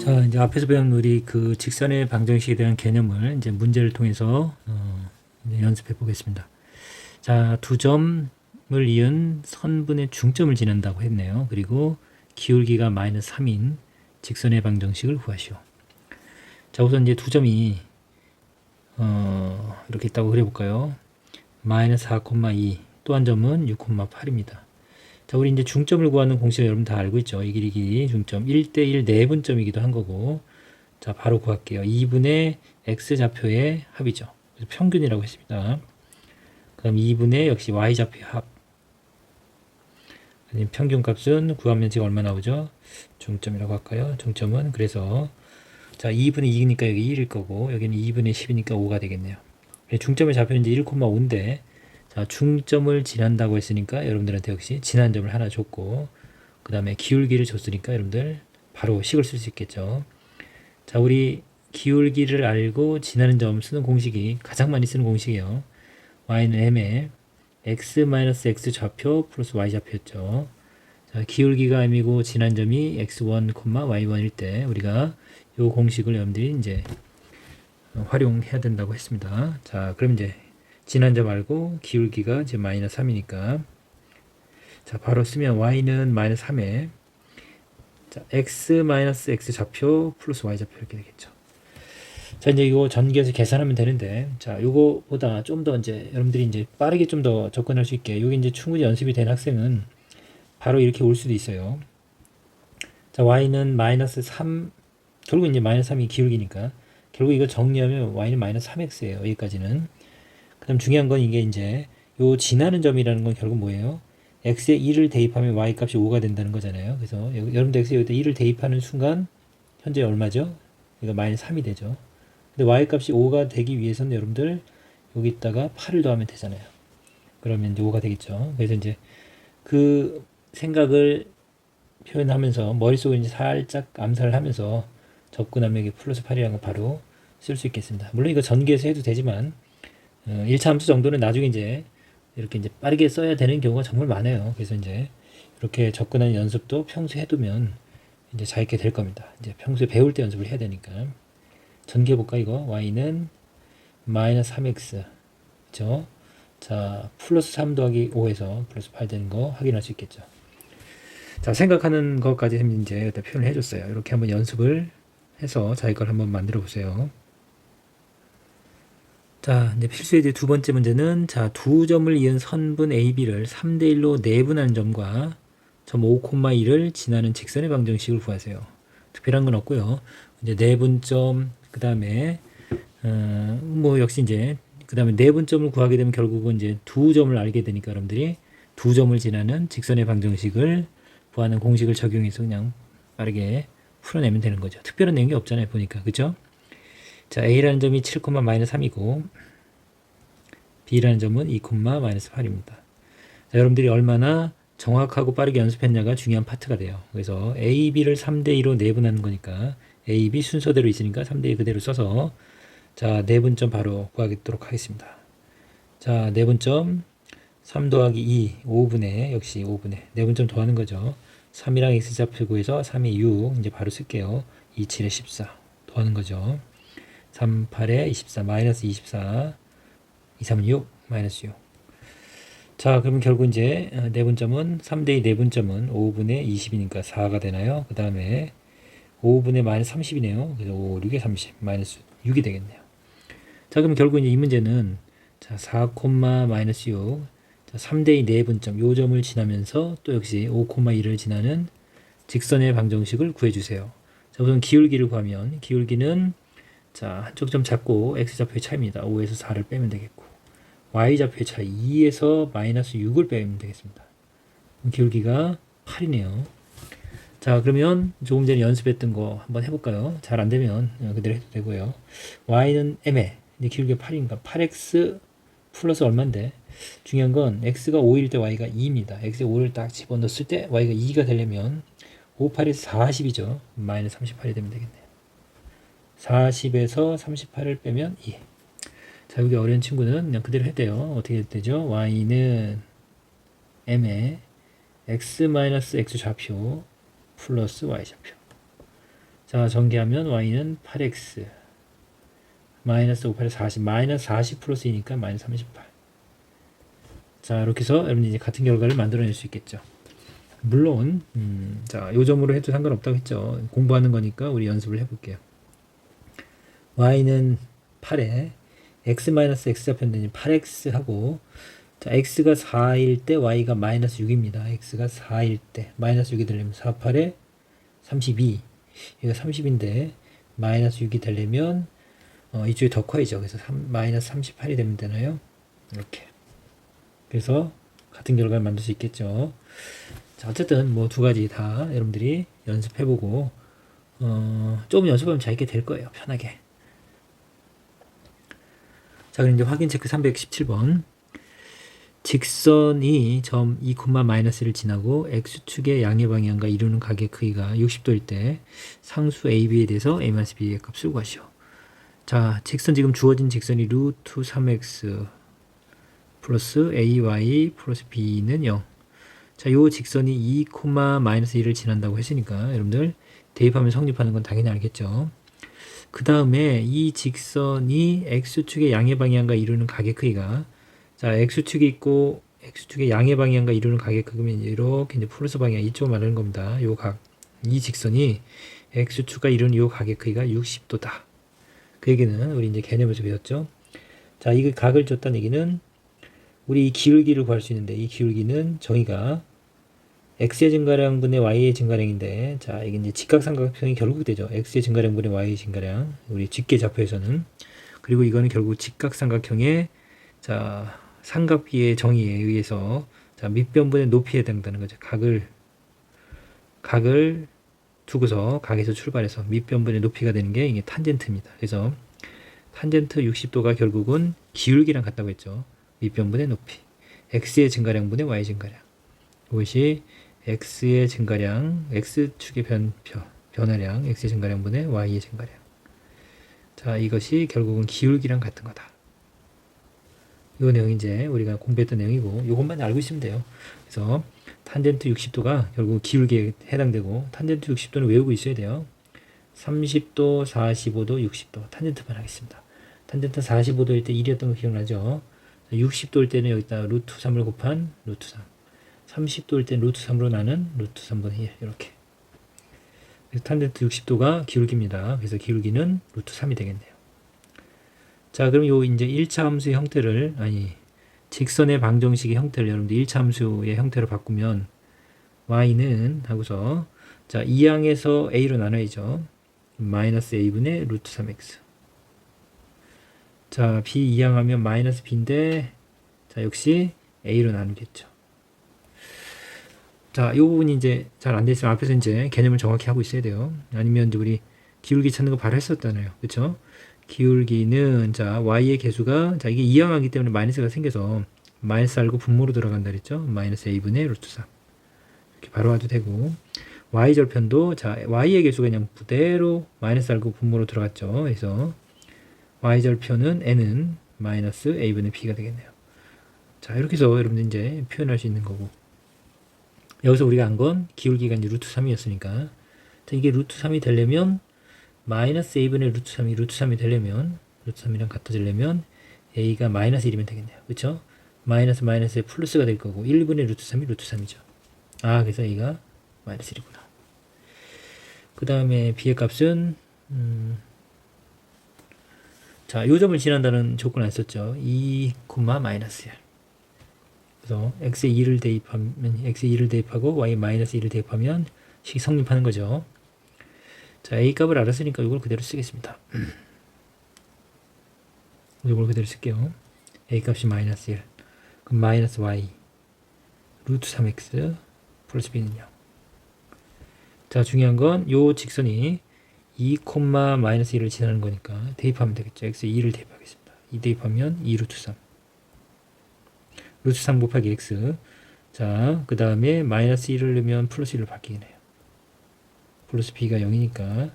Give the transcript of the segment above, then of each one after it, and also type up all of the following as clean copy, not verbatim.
자, 이제 앞에서 배운 우리 그 직선의 방정식에 대한 개념을 이제 문제를 통해서 이제 연습해 보겠습니다. 자, 두 점을 이은 선분의 중점을 지난다고 했네요. 그리고 기울기가 마이너스 3인 직선의 방정식을 구하시오. 자, 우선 이제 두 점이 이렇게 있다고 그려볼까요? 마이너스 4,2, 또 한 점은 6,8입니다. 자, 우리 이제 중점을 구하는 공식을 여러분 다 알고 있죠. 이 길이 중점 1대1 내분점이기도 한 거고. 자, 바로 구할게요. 2분의 x좌표의 합이죠. 그래서 평균이라고 했습니다. 그럼 2분의 역시 y좌표의 합. 평균값은 구하면지가 얼마 나오죠? 중점이라고 할까요? 중점은 그래서 자, 2분의 2니까 여기 1일 거고 여기는 2분의 10이니까 5가 되겠네요. 중점의 좌표는 이제 1,5인데 자, 중점을 지난다고 했으니까 여러분들한테 역시 지난 점을 하나 줬고 그 다음에 기울기를 줬으니까 여러분들 바로 식을 쓸 수 있겠죠. 자, 우리 기울기를 알고 지나는 점 쓰는 공식이 가장 많이 쓰는 공식이에요. y는 m에 x-x 좌표 플러스 y 좌표였죠. 자, 기울기가 m이고 지난 점이 x1, y1일 때 우리가 이 공식을 여러분들이 이제 활용해야 된다고 했습니다. 자, 그럼 이제 지난 점 알고 기울기가 이제 마이너스 3이니까 자, 바로 쓰면 y는 마이너스 3에 자, x-x 좌표 플러스 y 좌표 이렇게 되겠죠. 자, 이제 이거 전기에서 계산하면 되는데 자, 요거보다 좀 더 이제 여러분들이 이제 빠르게 좀 더 접근할 수 있게 여기 이제 충분히 연습이 된 학생은 바로 이렇게 올 수도 있어요. 자, y는 마이너스 3, 결국 이제 마이너스 3이 기울기니까 결국 이거 정리하면 y는 마이너스 3x예요. 여기까지는. 그 다음 중요한 건 이게 이제 요 지나는 점이라는 건 결국 뭐예요? x에 1을 대입하면 y 값이 5가 된다는 거잖아요. 그래서 여러분들 x에 여기다 1을 대입하는 순간 현재 얼마죠? 이거 마이너스 3이 되죠. 근데 y 값이 5가 되기 위해서는 여러분들 여기다가 8을 더하면 되잖아요. 그러면 이제 5가 되겠죠. 그래서 이제 그 생각을 표현하면서 머릿속에 이제 살짝 암살을 하면서 접근하면 이게 플러스 8이라는 거 바로 쓸 수 있겠습니다. 물론 이거 전기에서 해도 되지만 1차 함수 정도는 나중에 이제 이렇게 이제 빠르게 써야 되는 경우가 정말 많아요. 그래서 이제 이렇게 접근하는 연습도 평소에 해두면 이제 잘 있게 될 겁니다. 이제 평소에 배울 때 연습을 해야 되니까. 전개해 볼까 이거? y는 마이너스 3x 그죠? 자, 플러스 3 더하기 5에서 플러스 8 되는 거 확인할 수 있겠죠. 자, 생각하는 것까지 이제 일단 표현을 해줬어요. 이렇게 한번 연습을 해서 자기 걸 한번 만들어 보세요. 자, 이제 필수의 이제 두 번째 문제는 자, 두 점을 이은 선분 AB를 3대1로 내분하는 점과 점 5,2를 지나는 직선의 방정식을 구하세요. 특별한 건 없고요. 이제 내분점 그 다음에 뭐 역시 이제 그 다음에 내분점을 구하게 되면 결국은 이제 두 점을 알게 되니까 여러분들이 두 점을 지나는 직선의 방정식을 구하는 공식을 적용해서 그냥 빠르게 풀어내면 되는 거죠. 특별한 내용이 없잖아요. 보니까 그죠? 자, A라는 점이 7, 마이너스 3이고 B라는 점은 2, 마이너스 8입니다. 자, 여러분들이 얼마나 정확하고 빠르게 연습했냐가 중요한 파트가 돼요. 그래서 A, B를 3대2로 내분하는 거니까 A, B 순서대로 있으니까 3대2 그대로 써서 자, 내분점 바로 구하도록 하겠습니다. 자, 내분점 3 더하기 2, 5분의 역시 5분의 내분점 더하는 거죠. 3이랑 x좌표 구해서 3이 6 이제 바로 쓸게요. 2, 7에 14 더하는 거죠. 3, 8에 24 마이너스 24 2, 3, 6 마이너스 6 자, 그러면 결국 이제 내분점은 3대2 내분점은 5분의 20이니까 4가 되나요? 그 다음에 5분의 마이너스 30이네요. 그래서 5, 6에 30 마이너스 6이 되겠네요. 자, 그럼 결국 이제 이 문제는 자, 4, 마이너스 6 자, 3대2 내분점 요 점을 지나면서 또 역시 5,2를 지나는 직선의 방정식을 구해주세요. 자, 우선 기울기를 구하면 기울기는 자, 한쪽 점 잡고 x좌표의 차이입니다. 5에서 4를 빼면 되겠고 y좌표의 차이 2에서 마이너스 6을 빼면 되겠습니다. 기울기가 8이네요. 자, 그러면 조금 전에 연습했던 거 한번 해볼까요? 잘 안되면 그대로 해도 되고요. y는 m에 기울기가 8이니까 8x 플러스 얼마인데 중요한 건 x가 5일 때 y가 2입니다. x에 5를 딱 집어넣었을 때 y가 2가 되려면 5, 8에서 40이죠. 마이너스 38이 되면 되겠네요. 40에서 38을 빼면 2. 자, 여기 어려운 친구는 그냥 그대로 해도 돼요. 어떻게 되죠? y는 m에 x-x 좌표 플러스 y 좌표 자, 전개하면 y는 8x 마이너스 5, 8에 40 마이너스 40 플러스 2니까 마이너스 38. 자, 이렇게 해서 여러분이 이제 같은 결과를 만들어낼 수 있겠죠. 물론 자, 요 점으로 해도 상관없다고 했죠. 공부하는 거니까 우리 연습을 해볼게요. y는 8에 x-x 잡혔는데 8x 하고, 자, x가 4일 때 y가 마이너스 6입니다. x가 4일 때 마이너스 6이 되려면 4, 8에 32, 이거 30인데 마이너스 6이 되려면 이쪽이 더 커야죠. 그래서 마이너스 38이 되면 되나요? 이렇게. 그래서 같은 결과를 만들 수 있겠죠. 자, 어쨌든 뭐 두 가지 다 여러분들이 연습해보고 조금 연습하면 잘 있게 될 거예요. 편하게. 자, 그럼 이제 확인 체크 317번. 직선이 점 2, 마이너스를 지나고 x축의 양의 방향과 이루는 각의 크기가 60도일 때 상수 AB에 대해서 a-b의 값을 구하시오. 자, 직선 지금 주어진 직선이 루트 3x 플러스 ay 플러스 b는 0. 자, 요 직선이 2, 마이너스 1을 지난다고 했으니까 여러분들 대입하면 성립하는 건 당연히 알겠죠. 그 다음에 이 직선이 x축의 양의 방향과 이루는 각의 크기가, 자, x축이 있고 x축의 양의 방향과 이루는 각의 크기면 이렇게 이제 플러스 방향 이쪽을 말하는 겁니다. 요 각, 이 직선이 x축과 이루는 요 각의 크기가 60도다. 그 얘기는 우리 이제 개념에서 배웠죠. 자, 이 각을 줬다는 얘기는 우리 이 기울기를 구할 수 있는데, 이 기울기는 정의가 x의 증가량분의 y의 증가량인데, 자, 이게 이제 직각삼각형이 결국 되죠. x의 증가량분의 y의 증가량, 우리 직계 좌표에서는. 그리고 이거는 결국 직각삼각형의, 자, 삼각비의 정의에 의해서, 자, 밑변분의 높이에 해당되는 거죠. 각을 두고서 각에서 출발해서 밑변분의 높이가 되는 게 이게 탄젠트입니다. 그래서 탄젠트 60도가 결국은 기울기랑 같다고 했죠. 밑변분의 높이, x의 증가량분의 y 증가량. 이것이 x의 증가량, x축의 변화량, x의 증가량분의 y의 증가량. 자, 이것이 결국은 기울기랑 같은 거다. 이 내용이 이제 우리가 공부했던 내용이고, 이것만 알고 있으면 돼요. 그래서 탄젠트 60도가 결국 기울기에 해당되고, 탄젠트 60도는 외우고 있어야 돼요. 30도, 45도, 60도. 탄젠트만 하겠습니다. 탄젠트 45도일 때 1이었던 거 기억나죠? 60도일 때는 여기다 루트 3을 곱한 루트 3. 30도일 때 루트 3으로 나는 루트 3분의 1. 이렇게. 그래서 탄젠트 60도가 기울기입니다. 그래서 기울기는 루트 3이 되겠네요. 자, 그럼 요 이제 1차 함수의 형태를, 직선의 방정식의 형태를 여러분들 1차 함수의 형태로 바꾸면 y는 하고서, 자, 2항에서 a로 나눠야죠. 마이너스 a분의 루트 3x. 자, b 2항 하면 마이너스 b인데, 자, 역시 a로 나누겠죠. 자, 이 부분이 이제 잘 안 됐으면 앞에서 이제 개념을 정확히 하고 있어야 돼요. 아니면 이제 우리 기울기 찾는 거 바로 했었잖아요. 그쵸? 기울기는, 자, y의 개수가, 자, 이게 2항하기 때문에 마이너스가 생겨서 마이너스 알고 분모로 들어간다 그랬죠? 마이너스 a분의 루트 3. 이렇게 바로 와도 되고, y 절편도, 자, y의 개수가 그냥 그대로 마이너스 알고 분모로 들어갔죠. 그래서 y 절편은 n은 마이너스 a분의 b가 되겠네요. 자, 이렇게 해서 여러분들 이제 표현할 수 있는 거고, 여기서 우리가 한 건 기울기가 이제 루트 3이었으니까, 자, 이게 루트 3이 되려면 마이너스 a분의 루트 3이 루트 3이 되려면, 루트 3이랑 같아지려면 a가 마이너스 1이면 되겠네요. 그쵸? 마이너스 마이너스에 플러스가 될 거고, 1분의 루트 3이 루트 3이죠. 아, 그래서 a가 마이너스 1이구나. 그 다음에 b의 값은 자, 요 점을 지난다는 조건 안 썼죠. 2, 마이너스 1. 그래서 x에 2를 대입하면, x에 2를 대입하고 y 마이너스 1을 대입하면 식이 성립하는 거죠. 자, a 값을 알았으니까 이걸 그대로 쓰겠습니다. 이걸 그대로 쓸게요. a 값이 마이너스 1. 그럼 마이너스 y 루트 3x 플러스 b는 0. 자, 중요한 건 요 직선이 2, 마이너스 1을 지나는 거니까 대입하면 되겠죠. x에 2를 대입하겠습니다. 2 대입하면 2 루트 3. 루트 3 곱하기 x. 자, 그 다음에 마이너스 1을 넣으면 플러스 1로 바뀌네요. 플러스 b가 0이니까.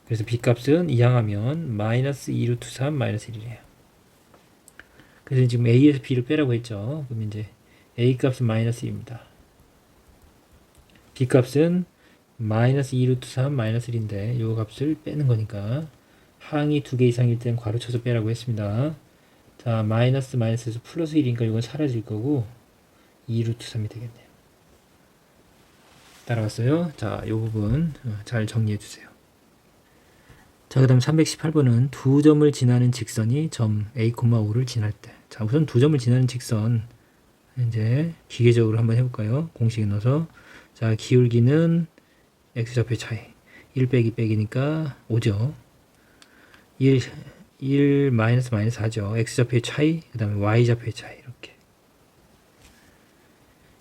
그래서 b 값은 이항하면 마이너스 2 루트 3 마이너스 1이래요. 그래서 지금 a에서 b를 빼라고 했죠. 그럼 이제 a 값은 마이너스 2입니다. b 값은 마이너스 2 루트 3 마이너스 1인데 요 값을 빼는 거니까 항이 2개 이상일 땐 괄호 쳐서 빼라고 했습니다. 자, 마이너스에서 플러스 1이니까 이건 사라질 거고 2 루트 3이 되겠네요. 따라왔어요? 자, 요 부분 잘 정리해 주세요. 자, 그 다음 318번은 두 점을 지나는 직선이 점 A, O를 지날 때. 자, 우선 두 점을 지나는 직선 이제 기계적으로 한번 해볼까요? 공식에 넣어서. 자, 기울기는 x좌표의 차이 1 빼기 빼기니까 5죠. 1 마이너스 4죠. x좌표의 차이 그 다음에 y좌표의 차이 이렇게.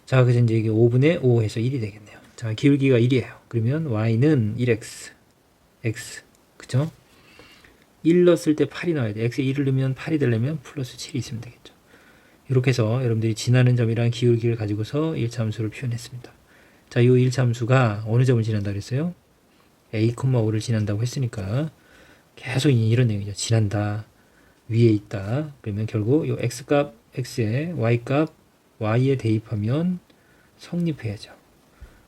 자, 그래서 이제 이게 5분의 5 해서 1이 되겠네요. 자, 기울기가 1이에요. 그러면 y는 1x x 그죠? 1 넣었을 때 8이 나와야 돼. x에 1을 넣으면 8이 되려면 플러스 7이 있으면 되겠죠. 이렇게 해서 여러분들이 지나는 점이랑 기울기를 가지고서 1차함수를 표현했습니다. 자, 이 1차함수가 어느 점을 지난다 그랬어요? A, O를 지난다고 했으니까 계속 이런 내용이죠. 지난다, 위에 있다. 그러면 결국 이 x값 x에 y값 y에 대입하면 성립해야죠.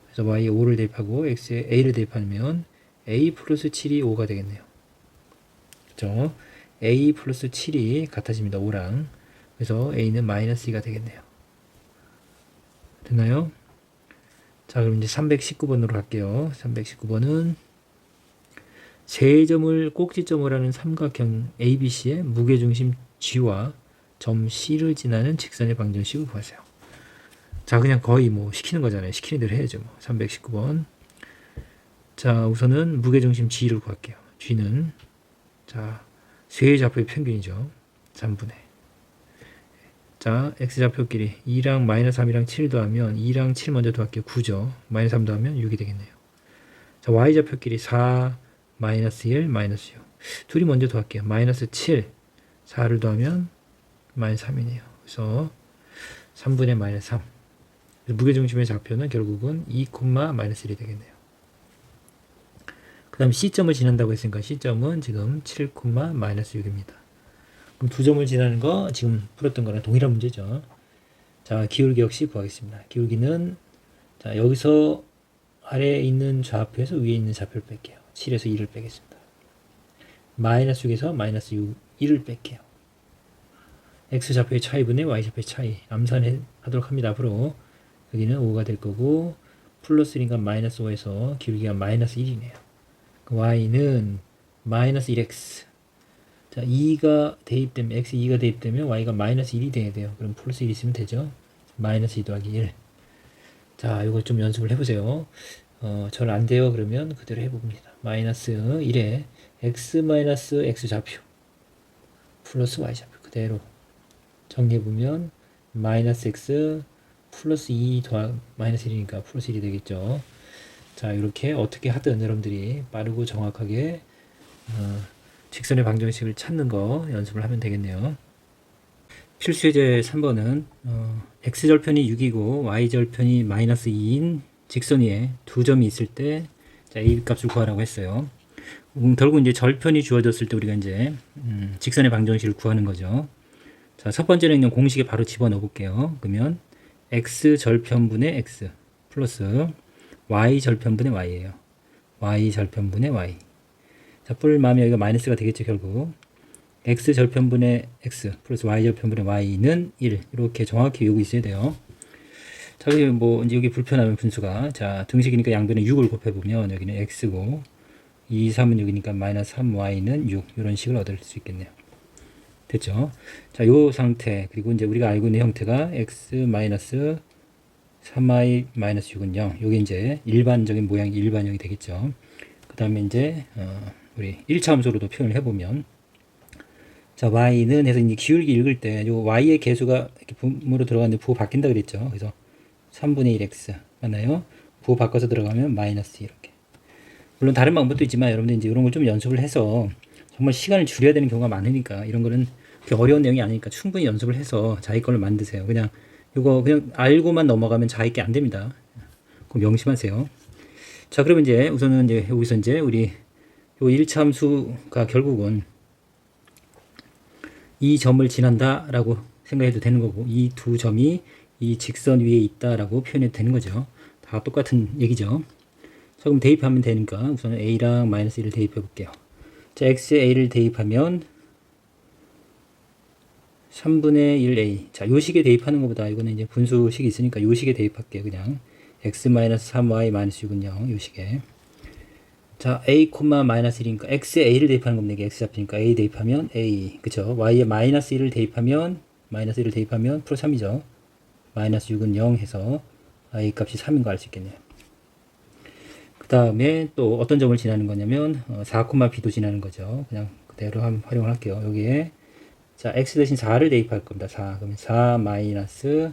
그래서 y에 5를 대입하고 x에 a를 대입하면 a 플러스 7이 5가 되겠네요. 그렇죠? a 플러스 7이 같아집니다. 5랑. 그래서 a는 마이너스 2가 되겠네요. 됐나요? 자, 그럼 이제 319번으로 갈게요. 319번은 세 점을 꼭지점을 하는 삼각형 ABC의 무게중심 G와 점 C를 지나는 직선의 방정식을 구하세요. 자, 그냥 거의 뭐 시키는 거잖아요. 시키는 대로 해야죠. 뭐. 319번. 자, 우선은 무게중심 G를 구할게요. G는 자, 세 좌표의 평균이죠. 3분의. 자, x좌표끼리 2랑 마이너스 3이랑 7 더하면 2랑 7 먼저 더할게요. 9죠. 마이너스 3 더하면 6이 되겠네요. 자, y좌표끼리 4 마이너스 1 마이너스 6 둘이 먼저 더할게요. 마이너스 7 4를 더하면 마이너스 3이네요. 그래서 3분의 마이너스 3 무게중심의 좌표는 결국은 2, 마이너스 1이 되겠네요. 그 다음 C점을 지난다고 했으니까 C점은 지금 7, 마이너스 6입니다. 그럼 두 점을 지나는 거 지금 풀었던 거랑 동일한 문제죠. 자, 기울기 역시 구하겠습니다. 기울기는 자, 여기서 아래에 있는 좌표에서 위에 있는 좌표를 뺄게요. 7에서 2를 빼겠습니다. 마이너스 6에서 마이너스 1을 뺄게요. x좌표의 차이분의 y좌표의 차이 암산하도록 합니다. 앞으로 여기는 5가 될 거고 플러스 1인가 마이너스 5에서 기울기가 마이너스 1이네요. y는 마이너스 1x 자, 2가 대입되면 x 2가 대입되면 y가 마이너스 1이 돼야 돼요. 그럼 플러스 1 있으면 되죠. 마이너스 2 더하기 1. 자, 이거 좀 연습을 해보세요. 전 안 돼요. 그러면 그대로 해봅니다. 마이너스 1에 x 마이너스 x 좌표 플러스 y 좌표 그대로 정리해보면 마이너스 x 플러스 2 더하기 마이너스 1이니까 플러스 1이 되겠죠. 자, 이렇게 어떻게 하든 여러분들이 빠르고 정확하게 직선의 방정식을 찾는 거 연습을 하면 되겠네요. 필수예제 3번은 x절편이 6이고 y절편이 마이너스 2인 직선 위에 두 점이 있을 때 자, a 값을 구하라고 했어요. 결국 이제 절편이 주어졌을 때 우리가 이제 직선의 방정식을 구하는 거죠. 자, 첫 번째는 그냥 공식에 바로 집어넣어 볼게요. 그러면 x절편분의 x 플러스 y절편분의 y예요. y절편분의 y. 자, 뿔마면 여기가 마이너스가 되겠죠, 결국. x절편분의 x 플러스 y절편분의 y는 1. 이렇게 정확히 외우고 있어야 돼요. 자, 그리고 뭐, 이제 여기 불편하면 분수가. 자, 등식이니까 양변에 6을 곱해보면 여기는 x고, 2, 3은 6이니까 마이너스 3y는 6. 이런 식을 얻을 수 있겠네요. 됐죠? 자, 요 상태. 그리고 이제 우리가 알고 있는 형태가 x 마이너스 3y 마이너스 6은 0. 요게 이제 일반적인 모양이 일반형이 되겠죠. 그 다음에 이제, 우리 1차 함수로도 표현을 해보면 자, y는 해서 이제 기울기 읽을 때 요 y의 개수가 이렇게 분모로 들어가는데 부호 바뀐다 그랬죠. 그래서 3분의 1x 맞나요? 부호 바꿔서 들어가면 마이너스 이렇게. 물론 다른 방법도 있지만 여러분들 이제 이런 걸 좀 연습을 해서 정말 시간을 줄여야 되는 경우가 많으니까 이런 거는 그렇게 어려운 내용이 아니니까 충분히 연습을 해서 자기 걸로 만드세요. 그냥 이거 그냥 알고만 넘어가면 자기 게 안 됩니다. 그럼 명심하세요. 자, 그러면 이제 우선은 이제 여기서 이제 우리 요 1차 함수가 결국은 이 점을 지난다 라고 생각해도 되는 거고 이 두 점이 이 직선 위에 있다 라고 표현해도 되는 거죠. 다 똑같은 얘기죠. 그럼 대입하면 되니까 우선 a랑 마이너스 1을 대입해 볼게요. 자, x에 a를 대입하면 3분의 1a. 자, 요식에 대입하는 것보다 이거는 이제 분수식이 있으니까 요식에 대입할게요. 그냥 x 마이너스 3y 마이너스 6은 0 요식에. 자, a 마이너스 1이니까 x에 a를 대입하는 겁니다. 이게 x 잡히니까 a 대입하면 a. 그쵸? y에 마이너스 1을 대입하면 플러스 3이죠. 마이너스 6은 0 해서 a 값이 3인 거 알 수 있겠네요. 그 다음에 또 어떤 점을 지나는 거냐면 4, b도 지나는 거죠. 그냥 그대로 한번 활용을 할게요. 여기에 자, x 대신 4를 대입할 겁니다. 4. 그러면 4 마이너스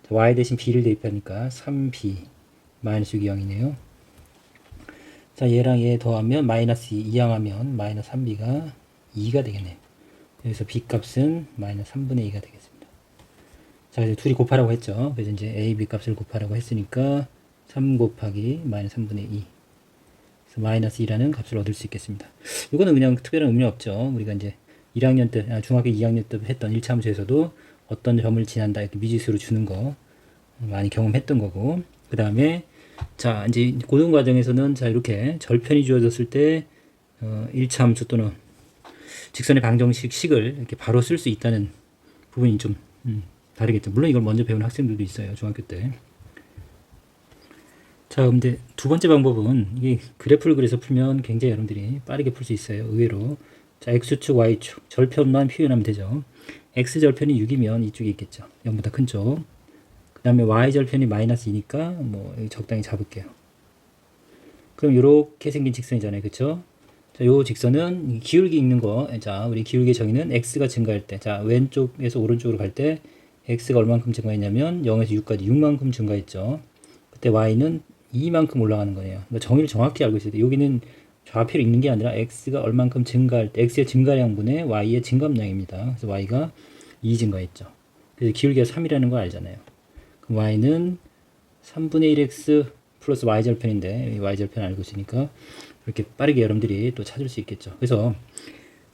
y 대신 b를 대입하니까 3b 마이너스 6이 0이네요. 자, 얘랑 얘 더하면 마이너스 2 이항하면 마이너스 3b가 2가 되겠네요. 여기서 b 값은 마이너스 3분의 2가 되겠습니다. 자, 이제 둘이 곱하라고 했죠. 그래서 이제 a, b 값을 곱하라고 했으니까 3 곱하기 마이너스 3분의 2. 그래서 마이너스 2라는 값을 얻을 수 있겠습니다. 이거는 그냥 특별한 의미 없죠. 우리가 이제 1학년 때, 중학교 2학년 때 했던 1차 함수에서도 어떤 점을 지난다 이렇게 미지수로 주는 거 많이 경험했던 거고. 그 다음에 자, 이제 고등 과정에서는 자, 이렇게 절편이 주어졌을 때 1차 함수 또는 직선의 방정식 식을 이렇게 바로 쓸 수 있다는 부분이 좀 다르겠죠. 물론 이걸 먼저 배운 학생들도 있어요. 중학교 때. 자, 근데 두 번째 방법은 이게 그래프를 그려서 풀면 굉장히 여러분들이 빠르게 풀 수 있어요. 의외로. 자, x축, y축 절편만 표현하면 되죠. x절편이 6이면 이쪽에 있겠죠. 0보다 큰 쪽. 그 다음에 y절편이 마이너스 2니까 뭐 적당히 잡을게요. 그럼 이렇게 생긴 직선이잖아요. 그쵸? 자, 요 직선은 기울기 있는 거. 자, 우리 기울기의 정의는 x가 증가할 때. 자, 왼쪽에서 오른쪽으로 갈 때 x가 얼만큼 증가했냐면 0에서 6까지 6만큼 증가했죠. 그때 y는 2만큼 올라가는 거예요. 그러니까 정의를 정확히 알고 있어야 돼요. 여기는 좌표를 읽는 게 아니라 x가 얼만큼 증가할 때 x의 증가량분의 y의 증감량입니다. 그래서 y가 2 증가했죠. 그래서 기울기가 3이라는 거 알잖아요. 그럼 y는 3분의 1x 플러스 y절편인데 y절편 알고 있으니까 이렇게 빠르게 여러분들이 또 찾을 수 있겠죠. 그래서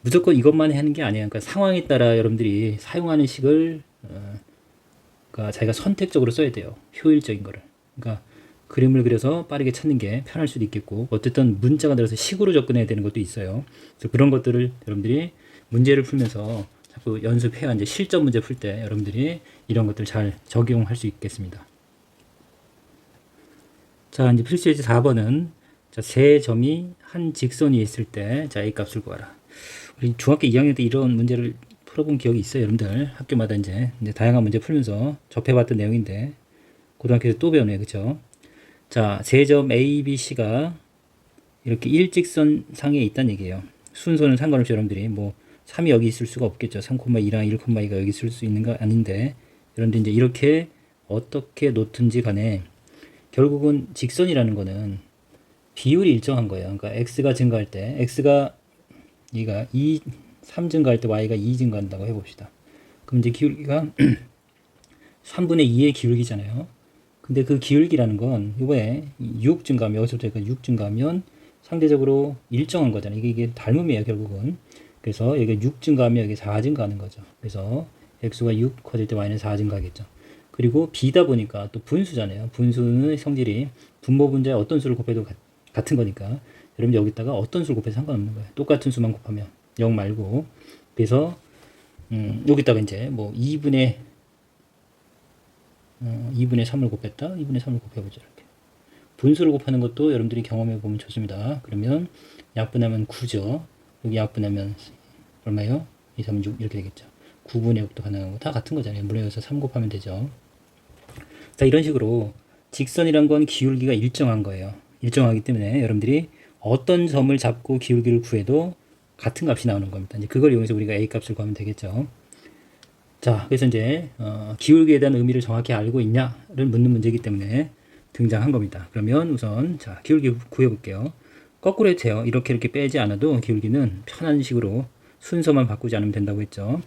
무조건 이것만 하는 게 아니에요. 그러니까 상황에 따라 여러분들이 사용하는 식을 그러니까 자기가 선택적으로 써야 돼요. 효율적인 거를. 그러니까 그림을 그려서 빠르게 찾는 게 편할 수도 있겠고, 어쨌든 문자가 들어서 식으로 접근해야 되는 것도 있어요. 그래서 그런 것들을 여러분들이 문제를 풀면서 자꾸 연습해야 이제 실전 문제 풀 때 여러분들이 이런 것들 잘 적용할 수 있겠습니다. 자, 이제 필수예제 4번은 자, 세 점이 한 직선이 있을 때 자, a 값을 구하라. 우리 중학교 2학년 때 이런 문제를 풀어본 기억이 있어요. 여러분들 학교마다 이제 다양한 문제 풀면서 접해봤던 내용인데 고등학교에서 또 배우네요. 그쵸? 자, 세 점 A, B, C가 이렇게 일직선 상에 있다는 얘기예요. 순서는 상관없이 여러분들이 뭐 3이 여기 있을 수가 없겠죠. 3,2랑 1,2가 여기 있을 수 있는 거 아닌데, 여러분들 이제 이렇게 어떻게 놓든지 간에 결국은 직선이라는 거는 비율이 일정한 거예요. 그러니까 x가 증가할 때 x가 얘가 3 증가할 때 y가 2 증가한다고 해봅시다. 그럼 이제 기울기가 3분의 2의 기울기잖아요. 근데 그 기울기라는 건 이거에 6 증가하면 여기서부터 여기까지 6 증가하면 상대적으로 일정한 거잖아요. 이게 닮음이에요, 결국은. 그래서 여기 6 증가하면 여기 4 증가하는 거죠. 그래서 x가 6 커질 때 y는 4 증가하겠죠. 그리고 b다 보니까 또 분수잖아요. 분수는 성질이 분모 분자에 어떤 수를 곱해도 같은 거니까 여러분 여기다가 어떤 수를 곱해도 상관없는 거예요. 똑같은 수만 곱하면 0 말고. 그래서 여기다가 이제 뭐 2분의 3을 곱했다. 2분의 3을 곱해보죠. 이렇게. 분수를 곱하는 것도 여러분들이 경험해 보면 좋습니다. 그러면 약분하면 9죠. 여기 약분하면 얼마예요? 2, 3, 6 이렇게 되겠죠. 9분의 6도 가능하고 다 같은 거잖아요. 물론 여기서 3 곱하면 되죠. 자, 이런 식으로 직선이란 건 기울기가 일정한 거예요. 일정하기 때문에 여러분들이 어떤 점을 잡고 기울기를 구해도 같은 값이 나오는 겁니다. 이제 그걸 이용해서 우리가 a 값을 구하면 되겠죠. 자, 그래서 이제 기울기에 대한 의미를 정확히 알고 있냐를 묻는 문제이기 때문에 등장한 겁니다. 그러면 우선 자, 기울기 구해볼게요. 거꾸로 해도 돼요. 이렇게 빼지 않아도 기울기는 편한 식으로 순서만 바꾸지 않으면 된다고 했죠.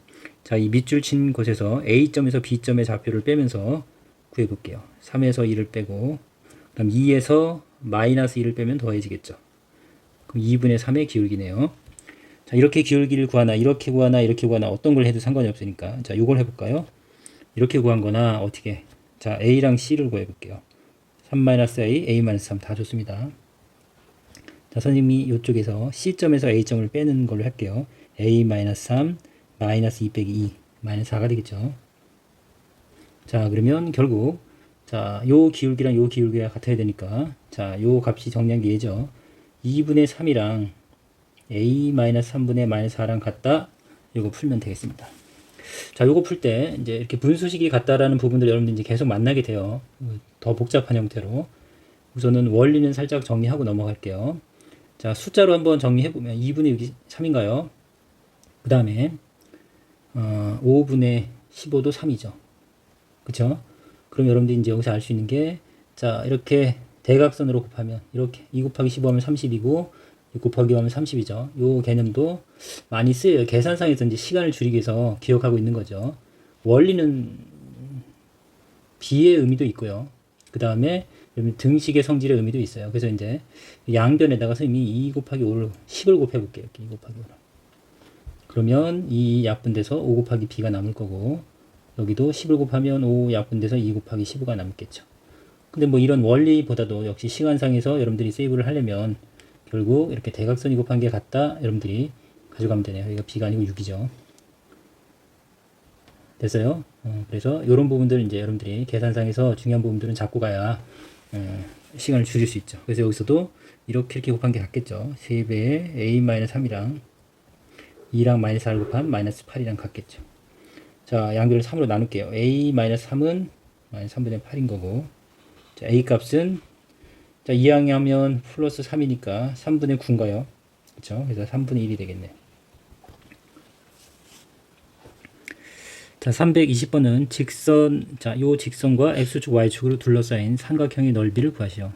자, 이 밑줄 친 곳에서 A점에서 B점의 좌표를 빼면서 구해볼게요. 3에서 2를 빼고, 그 다음 2에서 마이너스 2를 빼면 더해지겠죠. 그럼 2분의 3의 기울기네요. 자, 이렇게 기울기를 구하나, 이렇게 구하나, 이렇게 구하나, 어떤 걸 해도 상관이 없으니까. 자, 요걸 해볼까요? 이렇게 구한 거나, 어떻게. 자, A랑 C를 구해볼게요. 3-A, A-3 다 좋습니다. 자, 선생님이 이쪽에서 C점에서 A점을 빼는 걸로 할게요. A-3 마이너스 2 빼기 2 마이너스 4가 되겠죠. 자, 그러면 결국 자, 요 기울기랑 요 기울기가 같아야 되니까 자, 요 값이 정리한 게 얘죠. 2분의 3이랑 A-3분의 마이너스 4랑 같다. 이거 풀면 되겠습니다. 자, 요거 풀 때 이제 이렇게 분수식이 같다라는 부분들 여러분들 이제 계속 만나게 돼요. 더 복잡한 형태로. 우선은 원리는 살짝 정리하고 넘어갈게요. 자, 숫자로 한번 정리해보면 2분의 3인가요? 그 다음에 5분의 15도 3이죠. 그쵸? 그럼 여러분들이 이제 여기서 알 수 있는 게 자, 이렇게 대각선으로 곱하면 이렇게 2 곱하기 15 하면 30이고 6 곱하기 5 하면 30이죠. 요 개념도 많이 쓰여요. 계산상에서 이제 시간을 줄이기 위해서 기억하고 있는 거죠. 원리는 비의 의미도 있고요. 그 다음에 등식의 성질의 의미도 있어요. 그래서 이제 양변에다가 선생님이 2 곱하기 5를 10을 곱해 볼게요. 이렇게 2 곱하기 5를. 그러면 이 약분돼서 5 곱하기 b가 남을 거고 여기도 10을 곱하면 5 약분돼서 2 곱하기 15가 남겠죠. 근데 뭐 이런 원리보다도 역시 시간상에서 여러분들이 세이브를 하려면 결국 이렇게 대각선이 곱한 게 같다. 여러분들이 가져가면 되네요. 여기가 b가 아니고 6이죠. 됐어요? 그래서 이런 부분들 이제 여러분들이 계산상에서 중요한 부분들은 잡고 가야 시간을 줄일 수 있죠. 그래서 여기서도 이렇게 곱한 게 같겠죠. 3배에 a-3이랑 2랑 마이너스 4를 곱한 마이너스 8이랑 같겠죠. 자, 양변을 3으로 나눌게요. a-3은 마이너스 3분의 8인 거고 자, a 값은 자, 2항이 하면 플러스 3이니까 3분의 9인가요? 그쵸? 그래서 3분의 1이 되겠네요. 자, 320번은 직선, 자, 요 직선과 x축, y축으로 둘러싸인 삼각형의 넓이를 구하시오.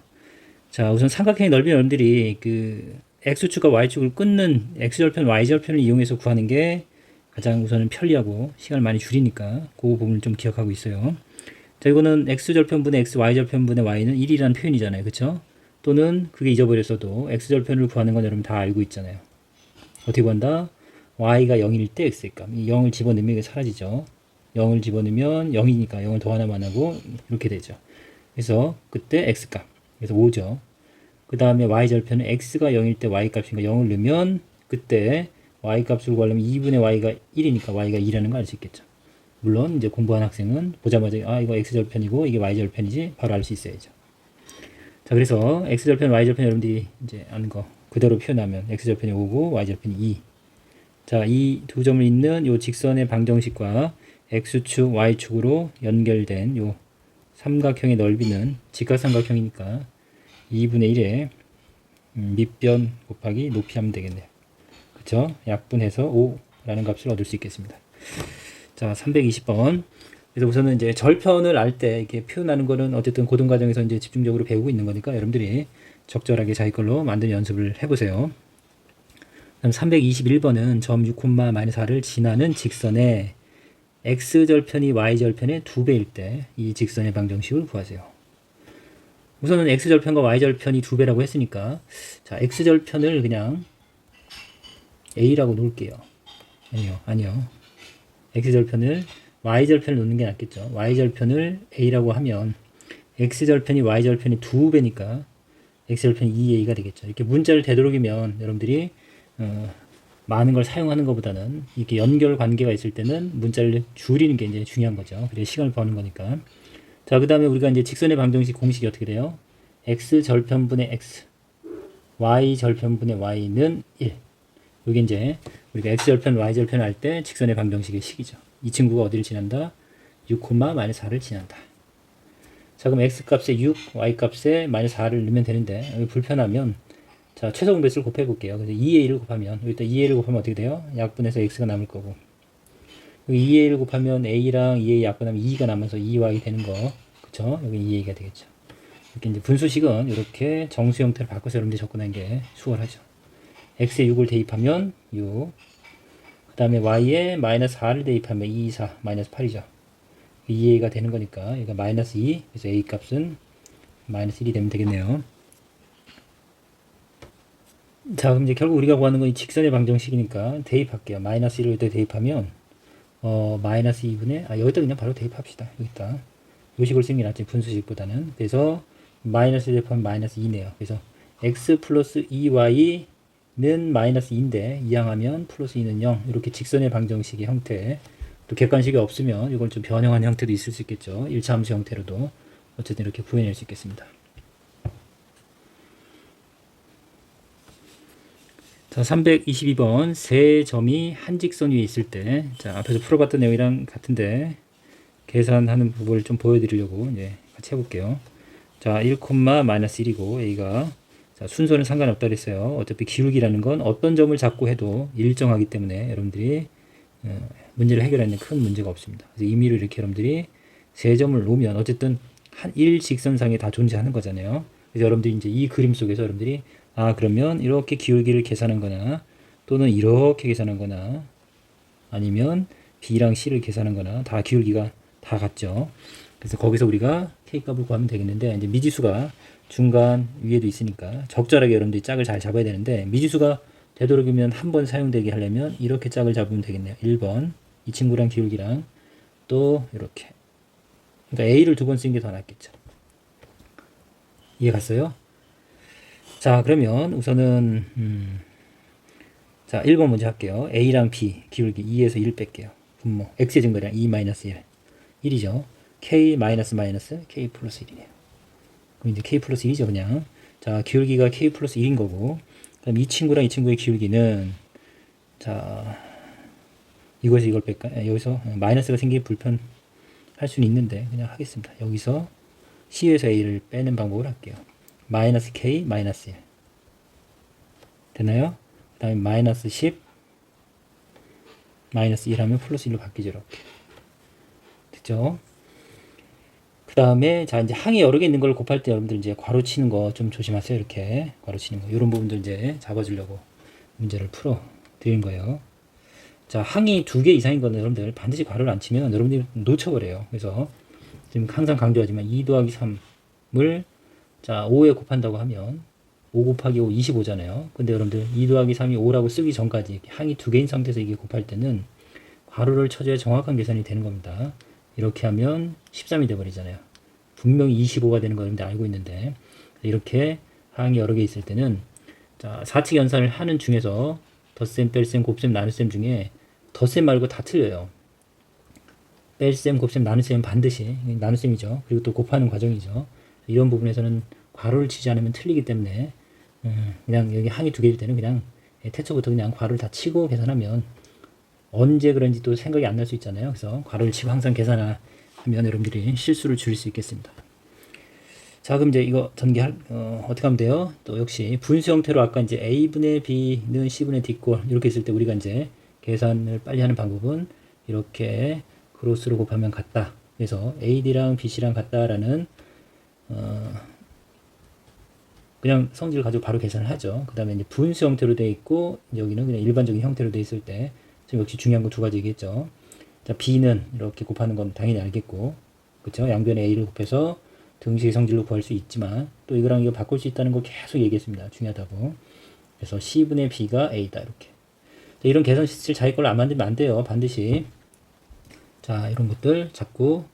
자, 우선 삼각형의 넓이 여러분들이 그 x축과 y축을 끊는 x절편, y절편을 이용해서 구하는 게 가장 우선은 편리하고 시간을 많이 줄이니까 그 부분을 좀 기억하고 있어요. 자, 이거는 x절편분의 x, y절편분의 y는 1이라는 표현이잖아요. 그쵸? 또는 그게 잊어버렸어도 x절편을 구하는 건 여러분 다 알고 있잖아요. 어떻게 구한다? y가 0일 때 x의 값. 이 0을 집어넣으면 이게 사라지죠. 0을 집어넣으면 0이니까 0을 더 하나만 하고 이렇게 되죠. 그래서 그때 x값. 그래서 5죠. 그 다음에 y절편은 x가 0일 때 y값이니까 0을 넣으면 그때 y값을 구하려면 2분의 y가 1이니까 y가 2라는 걸 알 수 있겠죠. 물론 이제 공부한 학생은 보자마자 아 이거 x절편이고 이게 y절편이지 바로 알 수 있어야죠. 자, 그래서 x절편, y절편 여러분들이 이제 아는 거 그대로 표현하면 x절편이 5고 y절편이 2. 자, 이 두 점을 잇는 요 직선의 방정식과 x축, y축으로 연결된 요 삼각형의 넓이는 직각삼각형이니까 2분의 1에 밑변 곱하기 높이 하면 되겠네요. 그쵸? 약분해서 5라는 값을 얻을 수 있겠습니다. 자, 320번. 그래서 우선은 이제 절편을 알 때 이렇게 표현하는 거는 어쨌든 고등과정에서 이제 집중적으로 배우고 있는 거니까 여러분들이 적절하게 자기 걸로 만드는 연습을 해보세요. 그럼 321번은 점 6,-4를 지나는 직선에 x절편이 y절편의 2배일 때 이 직선의 방정식을 구하세요. 우선은 x절편과 y절편이 2배라고 했으니까 자, x절편을 그냥 a라고 놓을게요. 아니요. x절편을 y절편을 놓는 게 낫겠죠. y절편을 a라고 하면 x절편이 y절편이 2배니까 x절편이 2a가 되겠죠. 이렇게 문자를 되도록이면 여러분들이 많은 걸 사용하는 것보다는 이렇게 연결 관계가 있을 때는 문자를 줄이는 게 이제 중요한 거죠. 그래서 시간을 버는 거니까. 자, 그 다음에 우리가 이제 직선의 방정식 공식이 어떻게 돼요? x 절편분의 x, y 절편분의 y는 1. 이게 이제 우리가 x 절편, y 절편 할 때 직선의 방정식의 식이죠. 이 친구가 어디를 지난다? 6,-4를 지난다. 자, 그럼 x 값에 6, y 값에 마이너스 4를 넣으면 되는데 여기 불편하면 자, 최소 공배수를 곱해 볼게요. 그래서 2a를 곱하면 여기다 2a를 곱하면 어떻게 돼요? 약분해서 x가 남을 거고. 2a를 곱하면 a랑 2a 약분하면 2가 남아서 2y 되는 거. 그쵸? 여기 2a가 되겠죠. 이렇게 이제 분수식은 이렇게 정수 형태를 바꿔서 여러분들이 접근하는 게 수월하죠. x에 6을 대입하면 6. 그 다음에 y에 마이너스 4를 대입하면 2, 4, 마이너스 8이죠. 2a가 되는 거니까 여기가 마이너스 2. 그래서 a 값은 마이너스 1이 되면 되겠네요. 자, 그럼 이제 결국 우리가 구하는 건 이 직선의 방정식이니까 대입할게요. 마이너스 1을 여기다 대입하면 마이너스 2분의 여기다 그냥 바로 대입합시다. 여기다 요 식으로 쓰는 게 낫지 분수식보다는. 그래서 마이너스 대입하면 마이너스 2네요. 그래서 x 플러스 2y는 마이너스 2인데 이항하면 플러스 2는 0. 이렇게 직선의 방정식의 형태. 또 객관식이 없으면 이걸 좀 변형한 형태도 있을 수 있겠죠. 1차 함수 형태로도 어쨌든 이렇게 구해낼 수 있겠습니다. 자, 322번 세 점이 한 직선 위에 있을 때, 자, 앞에서 풀어봤던 내용이랑 같은데 계산하는 부분을 좀 보여드리려고 이제 같이 해볼게요. 자, 1, 마이너스 1이고 a가, 자, 순서는 상관없다 그랬어요. 어차피 기울기라는 건 어떤 점을 잡고 해도 일정하기 때문에 여러분들이 문제를 해결하는 큰 문제가 없습니다. 그래서 임의로 이렇게 여러분들이 세 점을 놓으면 어쨌든 한 일직선상에 다 존재하는 거잖아요. 그래서 여러분들이 이제 이 그림 속에서 여러분들이 그러면 이렇게 기울기를 계산한 거나 또는 이렇게 계산한 거나 아니면 B랑 C를 계산한 거나 다 기울기가 다 같죠. 그래서 거기서 우리가 K값을 구하면 되겠는데, 이제 미지수가 중간 위에도 있으니까 적절하게 여러분들이 짝을 잘 잡아야 되는데, 미지수가 되도록이면 한 번 사용되게 하려면 이렇게 짝을 잡으면 되겠네요. 1번 이 친구랑 기울기랑 또 이렇게, 그러니까 A를 두 번 쓰는 게 더 낫겠죠. 이해 갔어요? 자, 그러면 우선은 자, 1번 먼저 할게요. A랑 B 기울기 2에서 1 뺄게요. 분모 X의 증거량 2-1 1이죠. K 마이너스 K 플러스 1이네요. 그럼 이제 K 플러스 1이죠 그냥. 자, 기울기가 K 플러스 1인 거고, 그럼 이 친구랑 이 친구의 기울기는, 자, 이거에서 이걸 뺄까? 여기서 마이너스가 생기기 불편할 수는 있는데 그냥 하겠습니다. 여기서 C에서 A를 빼는 방법을 할게요. 마이너스 K 마이너스 1 되나요? 그 다음에 마이너스 10 마이너스 1 하면 플러스 1로 바뀌죠. 이렇게 됐죠? 그 다음에 자, 이제 항이 여러 개 있는 걸 곱할 때 여러분들 이제 괄호 치는 거 좀 조심하세요. 이렇게 괄호 치는 거 이런 부분도 이제 잡아주려고 문제를 풀어 드리는 거예요. 자, 항이 2개 이상인 거는 여러분들 반드시 괄호를 안 치면 여러분들이 놓쳐버려요. 그래서 지금 항상 강조하지만 2 더하기 3을 자, 5에 곱한다고 하면 5 곱하기 5 25잖아요. 근데 여러분들 2 더하기 3이 5라고 쓰기 전까지 항이 2개인 상태에서 이게 곱할 때는 괄호를 쳐줘야 정확한 계산이 되는 겁니다. 이렇게 하면 13이 돼버리잖아요. 분명히 25가 되는 거 여러분들 알고 있는데, 이렇게 항이 여러 개 있을 때는 자, 사칙 연산을 하는 중에서 덧셈, 뺄셈, 곱셈, 나눗셈 중에 덧셈 말고 다 틀려요. 뺄셈, 곱셈, 나눗셈은 반드시 나눗셈이죠. 그리고 또 곱하는 과정이죠. 이런 부분에서는 괄호를 치지 않으면 틀리기 때문에 그냥 여기 항이 2개일 때는 그냥 태초부터 그냥 괄호를 다 치고 계산하면 언제 그런지 또 생각이 안 날 수 있잖아요. 그래서 괄호를 치고 항상 계산하면 여러분들이 실수를 줄일 수 있겠습니다. 자, 그럼 이제 이거 전개할 어떻게 하면 돼요? 또 역시 분수 형태로 아까 이제 A분의 B는 C분의 D꼴 이렇게 있을 때 우리가 이제 계산을 빨리 하는 방법은 이렇게 크로스로 곱하면 같다. 그래서 AD랑 BC랑 같다라는 그냥 성질을 가지고 바로 계산을 하죠. 그 다음에 이제 분수 형태로 되어 있고, 여기는 그냥 일반적인 형태로 되어 있을 때, 지금 역시 중요한 거 두 가지겠죠. 자, B는 이렇게 곱하는 건 당연히 알겠고, 그쵸? 양변에 A를 곱해서 등식의 성질로 구할 수 있지만, 또 이거랑 이거 바꿀 수 있다는 거 계속 얘기했습니다. 중요하다고. 그래서 C분의 B가 A다, 이렇게. 자, 이런 계산 실질 자기 걸로 안 만들면 안 돼요. 반드시. 자, 이런 것들 잡고.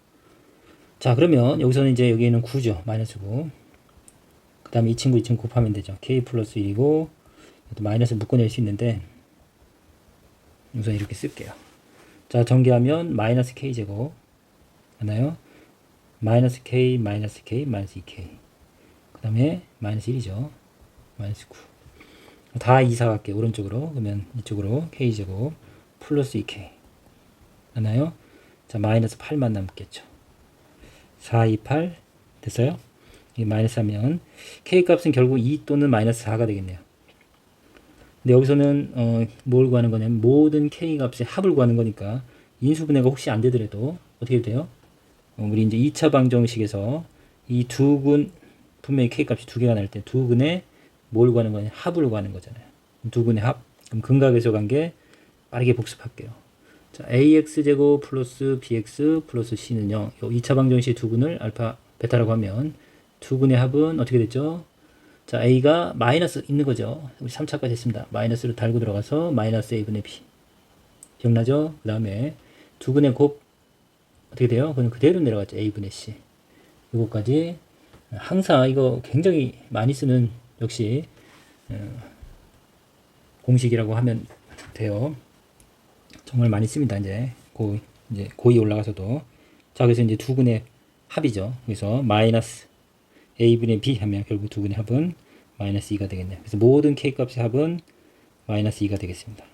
자, 그러면 여기서는 이제 여기에는 9죠. 마이너스 9. 그 다음에 이 친구 곱하면 되죠. K 플러스 1이고, 또 마이너스 묶어낼 수 있는데, 우선 이렇게 쓸게요. 자, 전개하면 마이너스 K제곱. 맞나요? 마이너스 K, 마이너스 K, 마이너스 2K. 그 다음에 마이너스 1이죠. 마이너스 9. 다 이사 갈게요. 오른쪽으로. 그러면 이쪽으로 K제곱 플러스 2K. 맞나요? 자, 마이너스 8만 남겠죠. 4, 2, 8. 됐어요? 이 마이너스 하면 K 값은 결국 2 또는 마이너스 4가 되겠네요. 근데 여기서는 뭘 구하는 거냐면 모든 K 값의 합을 구하는 거니까 인수분해가 혹시 안 되더라도 어떻게 돼요? 우리 이제 2차 방정식에서 이 두 근, 분명히 K 값이 2개가 날 때 두 근에 뭘 구하는 거냐? 합을 구하는 거잖아요. 두 근의 합. 그럼 근각에서 관계 빠르게 복습할게요. 자, AX제곱 플러스 BX 플러스 C는 0. 이 2차 방정식 두 근을 알파, 베타라고 하면 두 근의 합은 어떻게 됐죠? 자, A가 마이너스 있는 거죠. 우리 3차까지 했습니다. 마이너스를 달고 들어가서 마이너스 A분의 B. 기억나죠? 그 다음에 두 근의 곱 어떻게 돼요? 그건 그대로 내려갔죠. A분의 C. 이거까지 항상 이거 굉장히 많이 쓰는 역시 공식이라고 하면 돼요. 정말 많이 씁니다. 이제 고2 올라가서도. 자, 그래서 이제 두근의 합이죠. 그래서 마이너스 a분의 b 하면 결국 두근의 합은 마이너스 2가 되겠네요. 그래서 모든 k 값의 합은 마이너스 2가 되겠습니다.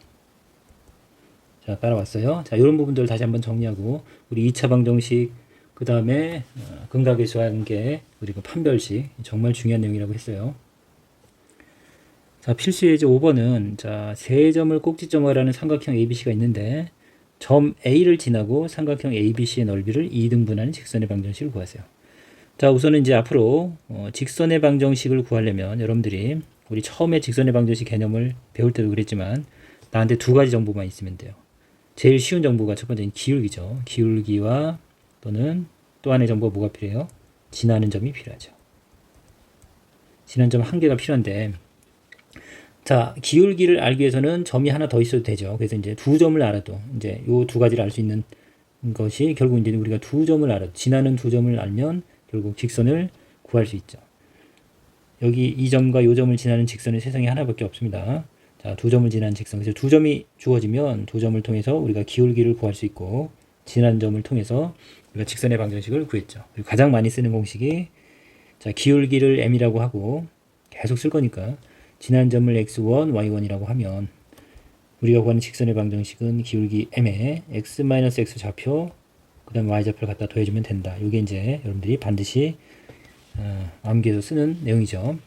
자, 따라왔어요. 자, 이런 부분들 다시 한번 정리하고 우리 2차 방정식, 그 다음에 근각의수관계, 그리고 판별식, 정말 중요한 내용이라고 했어요. 자, 필수 예제 5번은 자, 세 점을 꼭지점으로 하는 삼각형 ABC가 있는데 점 A를 지나고 삼각형 ABC의 넓이를 2등분하는 직선의 방정식을 구하세요. 자, 우선은 이제 앞으로 직선의 방정식을 구하려면 여러분들이 우리 처음에 직선의 방정식 개념을 배울 때도 그랬지만 나한테 두 가지 정보만 있으면 돼요. 제일 쉬운 정보가 첫 번째는 기울기죠. 기울기와 또는 또 하나의 정보가 뭐가 필요해요? 지나는 점이 필요하죠. 지나는 점 한 개가 필요한데, 자, 기울기를 알기 위해서는 점이 하나 더 있어도 되죠. 그래서 이제 두 점을 알아도 이제 요 두 가지를 알 수 있는 것이 결국 이제 우리가 두 점을 알아도 지나는 두 점을 알면 결국 직선을 구할 수 있죠. 여기 이 점과 요 점을 지나는 직선은 세상에 하나밖에 없습니다. 자, 두 점을 지나는 직선. 그래서 두 점이 주어지면 두 점을 통해서 우리가 기울기를 구할 수 있고 지나는 점을 통해서 우리가 직선의 방정식을 구했죠. 그리고 가장 많이 쓰는 공식이 자, 기울기를 m이라고 하고 계속 쓸 거니까 지난 점을 x1, y1이라고 하면 우리가 구하는 직선의 방정식은 기울기 m에 x-x 좌표 그 다음에 y좌표를 갖다 더해주면 된다. 이게 이제 여러분들이 반드시 암기해서 쓰는 내용이죠.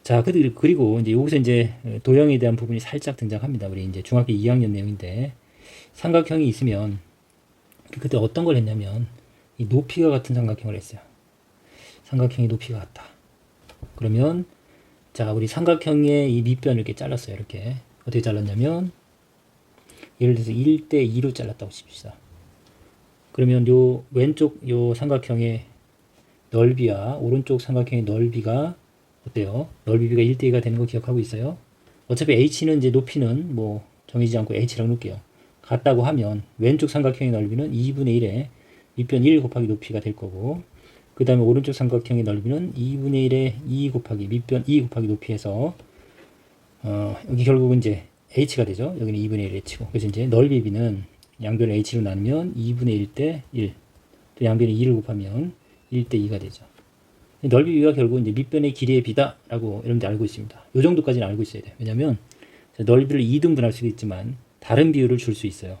자, 그리고 이제 여기서 이제 도형에 대한 부분이 살짝 등장합니다. 우리 이제 중학교 2학년 내용인데 삼각형이 있으면 그때 어떤 걸 했냐면 이 높이가 같은 삼각형을 했어요. 삼각형이 높이가 같다. 그러면 자, 우리 삼각형의 이 밑변을 이렇게 잘랐어요. 이렇게 어떻게 잘랐냐면 예를 들어서 1대2로 잘랐다고 칩시다. 그러면 요 왼쪽 요 삼각형의 넓이와 오른쪽 삼각형의 넓이가 어때요? 넓이가 1대2가 되는 거 기억하고 있어요? 어차피 h는 이제 높이는 뭐 정해지지 않고 h라고 놓을게요. 같다고 하면 왼쪽 삼각형의 넓이는 2분의 1에 밑변 1 곱하기 높이가 될 거고 그 다음에 오른쪽 삼각형의 넓이는 2분의 1에 2 곱하기 밑변 2 곱하기 높이에서 여기 결국은 이제 h가 되죠. 여기는 2분의 1 h고 그래서 이제 넓이 b는 양변을 h로 나누면 2분의 1 대 1 또 양변에 2를 곱하면 1 대 2가 되죠. 넓이 b가 결국 이제 밑변의 길이의 b다라고 여러분들 알고 있습니다. 이 정도까지는 알고 있어야 돼요. 왜냐하면 넓이를 2등분할 수도 있지만 다른 비율을 줄 수 있어요.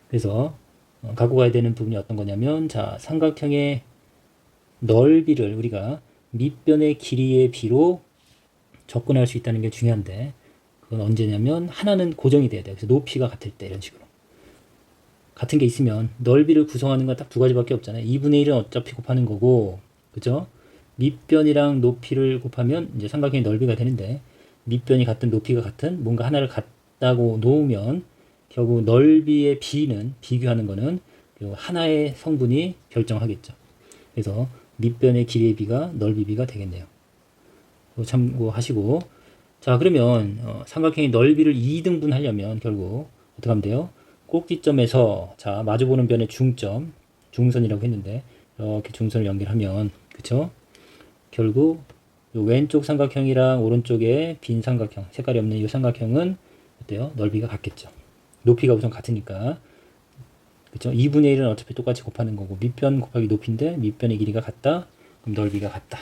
그래서 갖고 가야 되는 부분이 어떤 거냐면 자, 삼각형의 넓이를 우리가 밑변의 길이의 b로 접근할 수 있다는 게 중요한데 그건 언제냐면 하나는 고정이 돼야 돼요. 그래서 높이가 같을 때 이런 식으로 같은 게 있으면 넓이를 구성하는 건 딱 두 가지밖에 없잖아요. 2분의 1은 어차피 곱하는 거고 그죠? 밑변이랑 높이를 곱하면 이제 삼각형의 넓이가 되는데 밑변이 같은 높이가 같은 뭔가 하나를 같다고 놓으면 결국 넓이의 b는 비교하는 거는 하나의 성분이 결정하겠죠. 그래서 밑변의 길이의 b가 넓이 b가 되겠네요. 참고하시고 자, 그러면 삼각형의 넓이를 2등분 하려면 결국 어떻게 하면 돼요? 꼭지점에서 자, 마주보는 변의 중점, 중선이라고 했는데 이렇게 중선을 연결하면 그쵸? 결국 요 왼쪽 삼각형이랑 오른쪽에 빈 삼각형, 색깔이 없는 이 삼각형은 어때요? 넓이가 같겠죠. 높이가 우선 같으니까 그쵸? 2분의 1은 어차피 똑같이 곱하는 거고 밑변 곱하기 높이인데 밑변의 길이가 같다. 그럼 넓이가 같다.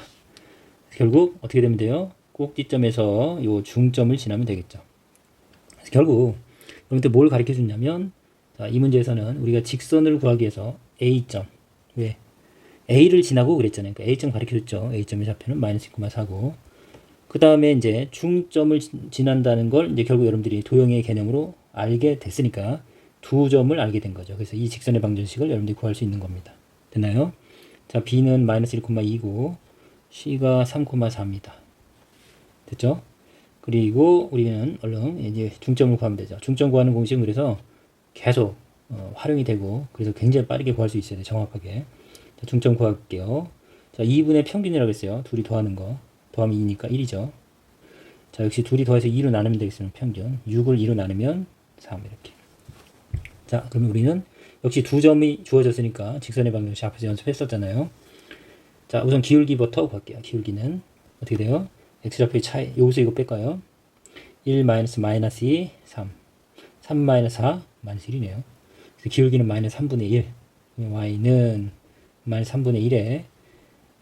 결국 어떻게 되면 돼요? 꼭지점에서 요 중점을 지나면 되겠죠. 그래서 결국 여러분들 뭘 가르쳐 주냐면 자, 이 문제에서는 우리가 직선을 구하기 위해서 A점 왜? A를 지나고 그랬잖아요. 그러니까 A점 가르쳐 줬죠. A점의 좌표는 마이너스 2,4고 그 다음에 이제 중점을 지난다는 걸 이제 결국 여러분들이 도형의 개념으로 알게 됐으니까 두 점을 알게 된 거죠. 그래서 이 직선의 방정식을 여러분들이 구할 수 있는 겁니다. 됐나요? 자, B는 마이너스 1,2고 C가 3,4입니다. 됐죠? 그리고 우리는 얼른 이제 중점을 구하면 되죠. 중점 구하는 공식은 그래서 계속 활용이 되고 그래서 굉장히 빠르게 구할 수 있어야 돼요. 정확하게. 자, 중점 구할게요. 자, 2분의 평균이라고 했어요. 둘이 더하는 거. 더하면 2니까 1이죠. 자, 역시 둘이 더해서 2로 나누면 되겠습니다. 평균. 6을 2로 나누면 3 이렇게. 자, 그러면 우리는 역시 두 점이 주어졌으니까 직선의 방정식 앞에서 연습했었잖아요. 자, 우선 기울기부터 구할게요. 기울기는 어떻게 돼요? x좌표의 차이. 여기서 이거 뺄까요? 1 마이너스 마이너스 2, 3. 3 마이너스 4, 마이너스 1이네요. 그래서 기울기는 마이너스 3분의 1. y는 마이너스 3분의 1에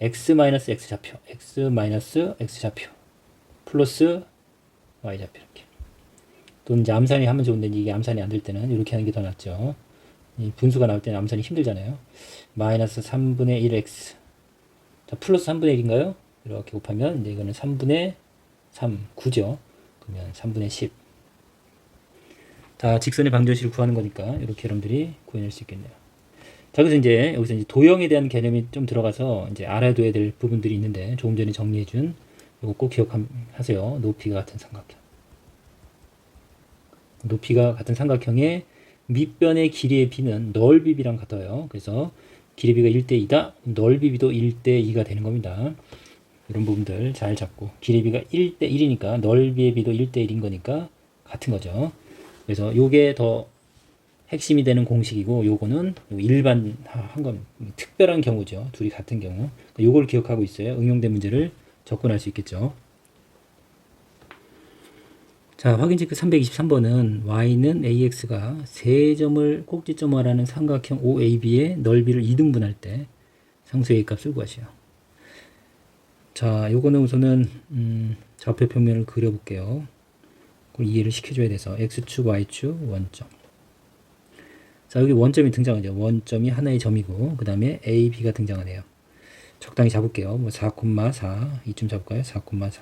x 마이너스 x좌표, x 마이너스 x좌표, 플러스 y좌표 이렇게. 또는 이제 암산이 하면 좋은데 이게 암산이 안 될 때는 이렇게 하는 게 더 낫죠. 이 분수가 나올 때는 암산이 힘들잖아요. 마이너스 3분의 1x. 자, 플러스 3분의 1인가요? 이렇게 곱하면 이제 이거는 3분의 3, 9죠. 그러면 3분의 10. 자, 직선의 방정식을 구하는 거니까 이렇게 여러분들이 구해낼 수 있겠네요. 자, 그래서 이제 여기서 이제 도형에 대한 개념이 좀 들어가서 이제 알아둬야 될 부분들이 있는데 조금 전에 정리해준 이거 꼭 기억하세요. 높이가 같은 삼각형. 높이가 같은 삼각형의 밑변의 길이의 b는 넓이 b랑 같아요. 그래서 길이 b가 1대 2다. 넓이 b도 1대 2가 되는 겁니다. 이런 부분들 잘 잡고 길이 b가 1대 1이니까 넓이의 b도 1대 1인 거니까 같은 거죠. 그래서 요게 더 핵심이 되는 공식이고 요거는 일반한 건 특별한 경우죠. 둘이 같은 경우. 요걸 기억하고 있어야 응용된 문제를 접근할 수 있겠죠. 자, 확인 체크 323번은 y는 ax가 세 점을 꼭지점화라는 삼각형 OAB의 넓이를 2등분할 때 상수 A 값을 구하시오. 자, 요거는 우선은 좌표 평면을 그려볼게요. 그걸 이해를 시켜줘야 돼서 x축, y축, 원점. 자, 여기 원점이 등장하죠. 원점이 하나의 점이고 그 다음에 A, B가 등장하네요. 적당히 잡을게요. 뭐 4,4 이쯤 잡을까요? 4,4.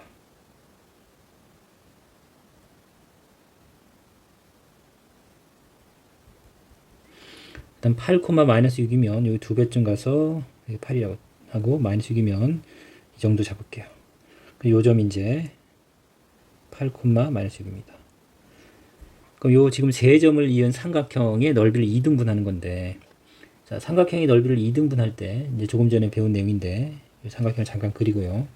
일단 8, 마이너스 6이면 여기 두 배쯤 가서 여기 8이라고 하고 마이너스 6이면 이 정도 잡을게요. 요 점이 이제 8, 마이너스 6입니다. 그럼 요 지금 세 점을 이은 삼각형의 넓이를 2등분하는 건데, 자, 삼각형의 넓이를 2등분할 때 이제 조금 전에 배운 내용인데 이 삼각형을 잠깐 그리고요.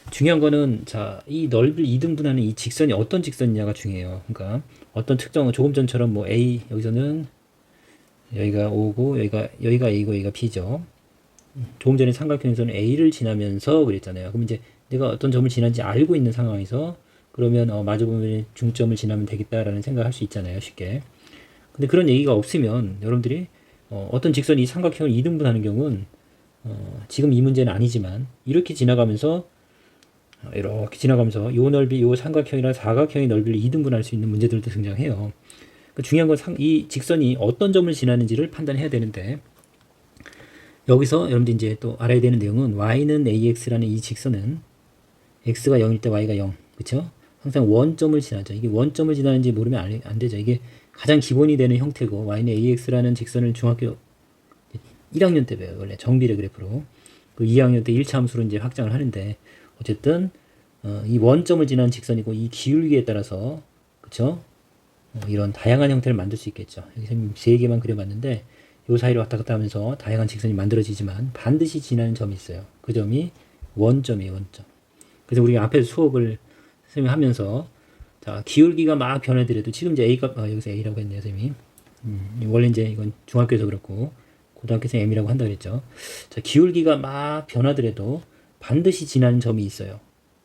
중요한 거는 자, 이 넓이를 2등분하는 이 직선이 어떤 직선이냐가 중요해요. 그러니까 어떤 특정은 조금 전처럼 뭐 A 여기서는 여기가 O고 여기가 A고 여기가 B죠. 조금 전에 삼각형에서는 A를 지나면서 그랬잖아요. 그럼 이제 내가 어떤 점을 지난지 알고 있는 상황에서 그러면 마주보면 중점을 지나면 되겠다라는 생각을 할 수 있잖아요. 쉽게. 근데 그런 얘기가 없으면 여러분들이 어떤 직선이 이 삼각형을 2등분하는 경우는 지금 이 문제는 아니지만 이렇게 지나가면서 요 넓이 요 삼각형이나 사각형의 넓이를 2등분할 수 있는 문제들도 등장해요. 그러니까 중요한 건 이 직선이 어떤 점을 지나는지를 판단해야 되는데 여기서 여러분들 이제 또 알아야 되는 내용은 y는 ax라는 이 직선은 x가 0일 때 y가 0, 그렇죠? 항상 원점을 지나죠. 이게 원점을 지나는지 모르면 안 되죠. 이게 가장 기본이 되는 형태고 y는 ax라는 직선을 중학교 1학년 때 배워요. 원래 정비례 그래프로. 그 2학년 때 1차 함수로 이제 확장을 하는데 어쨌든 이 원점을 지나는 직선이고 이 기울기에 따라서 그렇죠? 이런 다양한 형태를 만들 수 있겠죠. 여기 선생님 3개만 그려봤는데 요 사이를 왔다 갔다 하면서 다양한 직선이 만들어지지만 반드시 지나는 점이 있어요. 그 점이 원점이에요. 원점. 그래서 우리가 앞에서 수업을 선생님이 하면서 자, 기울기가 막 변하더라도 지금 이제 A가 여기서 A라고 했네요. 선생님이. 원래 이제 이건 중학교에서 그렇고 고등학교에서 M이라고 한다 그랬죠. 자, 기울기가 막 변하더라도 반드시 지나는 점이 있어요.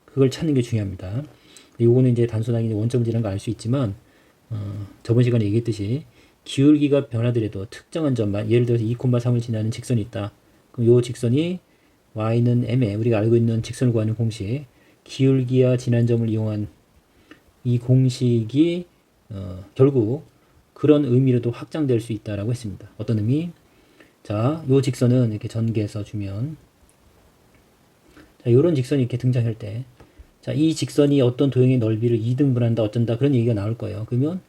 그걸 찾는 게 중요합니다. 요거는 이제 단순하게 원점 지나는 거 알 수 있지만 저번 시간에 얘기했듯이 기울기가 변하더라도 특정한 점만 예를 들어서 2,3을 지나는 직선이 있다. 그럼 요 직선이 y는 m에 우리가 알고 있는 직선을 구하는 공식 기울기와 지난 점을 이용한 이 공식이 결국 그런 의미로도 확장될 수 있다라고 했습니다. 어떤 의미? 자, 요 직선은 이렇게 전개해서 주면 자, 요런 직선이 이렇게 등장할 때 자, 이 직선이 어떤 도형의 넓이를 2등분한다 어쩐다 그런 얘기가 나올 거예요. 그러면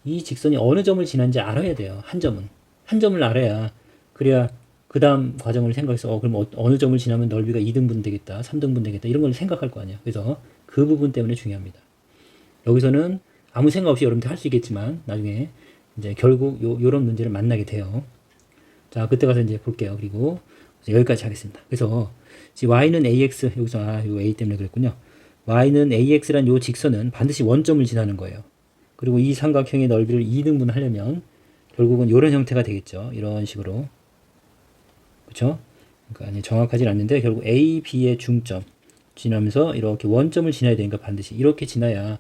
이 직선이 어느 점을 지난지 알아야 돼요. 한 점을 알아야 그래야 그 다음 과정을 생각해서 그럼 어느 점을 지나면 넓이가 2등분 되겠다 3등분 되겠다 이런 걸 생각할 거 아니야. 그래서 그 부분 때문에 중요합니다. 여기서는 아무 생각 없이 여러분들 할 수 있겠지만 나중에 이제 결국 요런 문제를 만나게 돼요. 자, 그때 가서 이제 볼게요. 그리고 여기까지 하겠습니다. 그래서 지금 y는 ax 여기서 요 a 때문에 그랬군요. y는 ax란 요 직선은 반드시 원점을 지나는 거예요. 그리고 이 삼각형의 넓이를 2등분 하려면 결국은 이런 형태가 되겠죠. 이런 식으로. 그렇죠? 그러니까 아니 정확하진 않는데 결국 A, B의 중점 지나면서 이렇게 원점을 지나야 되니까 반드시 이렇게 지나야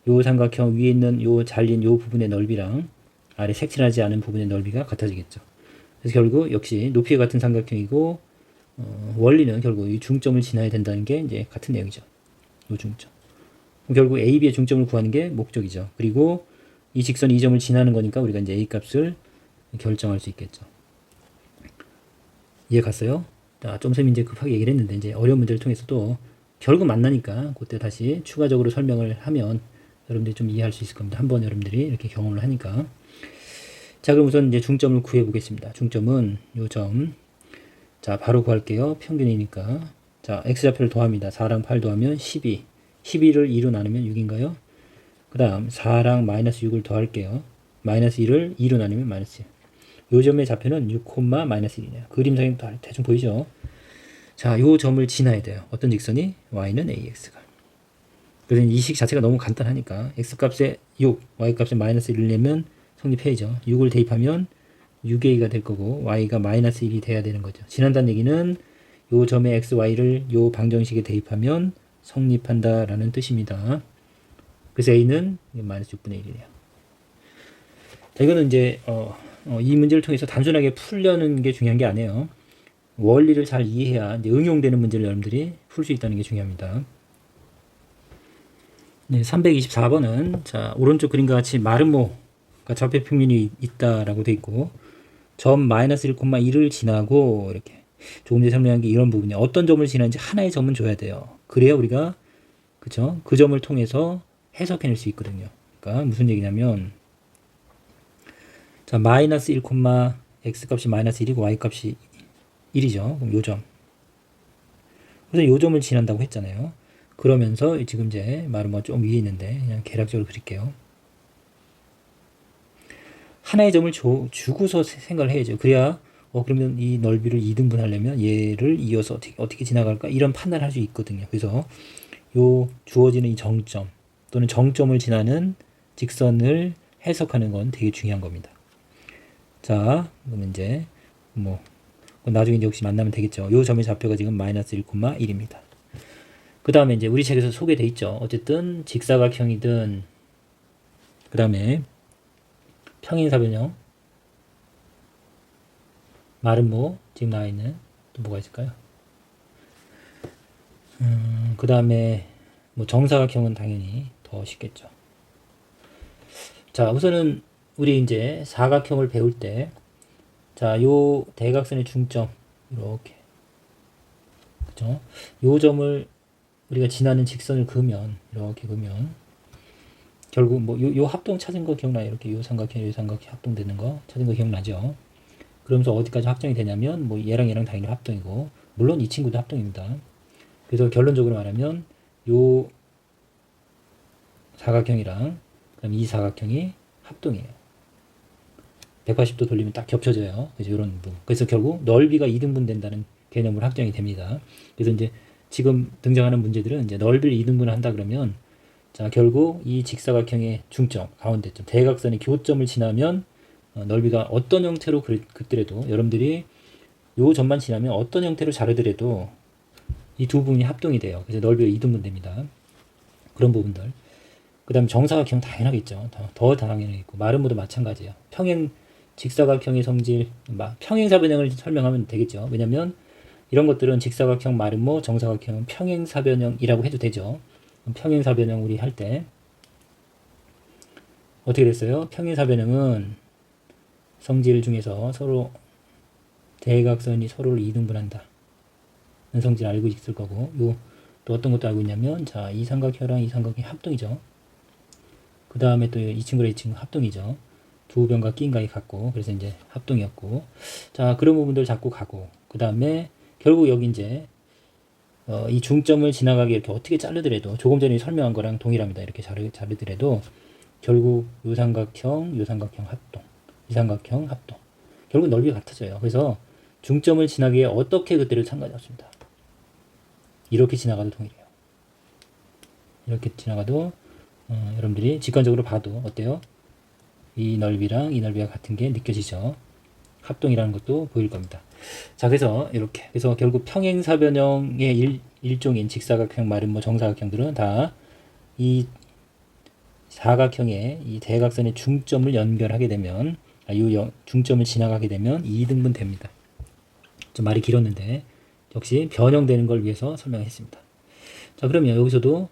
요 삼각형 위에 있는 요 잘린 요 부분의 넓이랑 아래 색칠하지 않은 부분의 넓이가 같아지겠죠. 그래서 결국 역시 높이가 같은 삼각형이고 원리는 결국 이 중점을 지나야 된다는 게 이제 같은 내용이죠. 요 중점. 결국 A, B의 중점을 구하는 게 목적이죠. 그리고 이 직선이 이 점을 지나는 거니까 우리가 이제 A 값을 결정할 수 있겠죠. 이해 갔어요? 자, 좀 전에 이제 급하게 얘기를 했는데 이제 어려운 문제를 통해서도 결국 만나니까 그때 다시 추가적으로 설명을 하면 여러분들이 좀 이해할 수 있을 겁니다. 한번 여러분들이 이렇게 경험을 하니까. 자, 그럼 우선 이제 중점을 구해 보겠습니다. 중점은 요 점. 자, 바로 구할게요. 평균이니까. 자, x좌표를 더합니다. 4랑 8 더하면 12. 12를 2로 나누면 6인가요? 그 다음 4랑 마이너스 6을 더할게요. 마이너스 1을 2로 나누면 마이너스 1. 요 점의 좌표는 6, 마이너스 1이네요. 그림상에 대충 보이죠? 자, 요 점을 지나야 돼요. 어떤 직선이? y는 ax가. 그래서 이 식 자체가 너무 간단하니까 x값에 6, y값에 마이너스 1을 내면 성립해야죠. 6을 대입하면 6a가 될 거고 y가 마이너스 1이 돼야 되는 거죠. 지난다는 얘기는 요 점의 x, y를 요 방정식에 대입하면 성립한다라는 뜻입니다. 그래서 a는 마이너스 6분의 1이네요. 자, 이거는 이제 이 문제를 통해서 단순하게 풀려는 게 중요한 게 아니에요. 원리를 잘 이해해야 이제 응용되는 문제를 여러분들이 풀 수 있다는 게 중요합니다. 네, 324번은 자, 오른쪽 그림과 같이 마름모가 좌표 평면이 있다라고 돼 있고 점 마이너스 1,1을 지나고 이렇게 조금 전에 설명한 게 이런 부분이 어떤 점을 지나는지 하나의 점은 줘야 돼요. 그래야 우리가 그쵸? 그 점을 통해서 해석해낼 수 있거든요. 그러니까 무슨 얘기냐면 자, 마이너스 1, x값이 마이너스 1이고 y값이 1이죠. 그럼 요 점. 그래서 요 점을 지난다고 했잖아요. 그러면서 지금 이제 마름모가 좀 위에 있는데 그냥 계략적으로 그릴게요. 하나의 점을 주고서 생각을 해야죠. 그래야 그러면 이 넓이를 2등분 하려면 얘를 이어서 어떻게 지나갈까 이런 판단을 할 수 있거든요. 그래서 요 주어지는 이 정점 또는 정점을 지나는 직선을 해석하는 건 되게 중요한 겁니다. 자, 그러면 이제 뭐 나중에 이제 혹시 만나면 되겠죠. 요 점의 좌표가 지금 마이너스 1,1입니다. 그 다음에 이제 우리 책에서 소개돼 있죠. 어쨌든 직사각형이든 그 다음에 평행사변형 마름모 지금 나와 있는 또 뭐가 있을까요? 그 다음에 뭐 정사각형은 당연히 더 쉽겠죠. 자, 우선은 우리 이제 사각형을 배울 때 자, 요 대각선의 중점 이렇게 그죠? 요 점을 우리가 지나는 직선을 그으면 이렇게 그으면 결국 뭐 요 합동 찾은 거 기억나요? 이렇게 요 삼각형 합동되는 거 찾은 거 기억나죠? 그러면서 어디까지 확정이 되냐면 뭐 얘랑 당연히 합동이고 물론 이 친구도 합동입니다. 그래서 결론적으로 말하면 요 사각형이랑 그다음 이 사각형이 합동이에요. 180도 돌리면 딱 겹쳐져요. 그래서 이런 부분. 그래서 결국 넓이가 2등분 된다는 개념으로 확정이 됩니다. 그래서 이제 지금 등장하는 문제들은 이제 넓이를 2등분 한다 그러면 자, 결국 이 직사각형의 중점, 가운데점, 대각선의 교점을 지나면 넓이가 어떤 형태로 긋더라도 여러분들이 요 점만 지나면 어떤 형태로 자르더라도 이 두 부분이 합동이 돼요. 그래서 넓이가 2등분 됩니다. 그런 부분들. 그 다음에 정사각형 당연하겠죠. 더 당연하겠고 마름모도 마찬가지예요. 평행 직사각형의 성질, 평행사변형을 설명하면 되겠죠. 왜냐면 이런 것들은 직사각형, 마름모, 정사각형은 평행사변형이라고 해도 되죠. 평행사변형 우리 할 때 어떻게 됐어요? 평행사변형은 성질 중에서 서로 대각선이 서로를 2등분한다. 는 성질 알고 있을 거고 또 어떤 것도 알고 있냐면 자, 이 삼각형이랑 이 삼각형이 합동이죠. 그 다음에 또 이 친구랑 이 친구 합동이죠. 두 변과 끼인각이 같고 그래서 이제 합동이었고 자, 그런 부분들 잡고 가고 그 다음에 결국 여기 이제 이 중점을 지나가게 이렇게 어떻게 자르더라도 조금 전에 설명한 거랑 동일합니다. 이렇게 자르더라도 결국 요 삼각형 합동, 이 삼각형 합동. 결국 넓이가 같아져요. 그래서 중점을 지나기에 어떻게 그때를 상관이 없습니다. 이렇게 지나가도 동일해요. 이렇게 지나가도 여러분들이 직관적으로 봐도 어때요? 이 넓이랑 이 넓이가 같은 게 느껴지죠. 합동이라는 것도 보일 겁니다. 자, 그래서 이렇게. 그래서 결국 평행사변형의 일종인 직사각형, 마름모, 정사각형들은 다 이 사각형의 이 대각선의 중점을 연결하게 되면, 이 중점을 지나가게 되면 2등분 됩니다. 좀 말이 길었는데 역시 변형되는 걸 위해서 설명했습니다. 자, 그러면 여기서도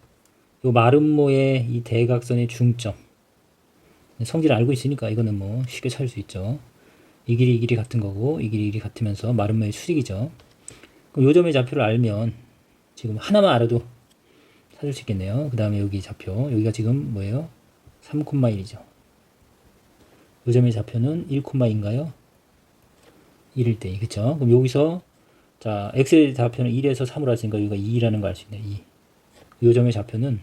이 마름모의 이 대각선의 중점, 성질을 알고 있으니까 이거는 뭐 쉽게 찾을 수 있죠. 이 길이 같은 거고 이 길이 같으면서 마름모의 수직이죠. 그럼 요 점의 좌표를 알면 지금 하나만 알아도 찾을 수 있겠네요. 그 다음에 여기 좌표, 여기가 지금 뭐예요? 3,1이죠. 요 점의 좌표는 1,2인가요? 1일 때, 그쵸? 그럼 여기서 자, x의 좌표는 1에서 3으로 했으니까 여기가 2라는 걸 알 수 있네. 2. 요 점의 좌표는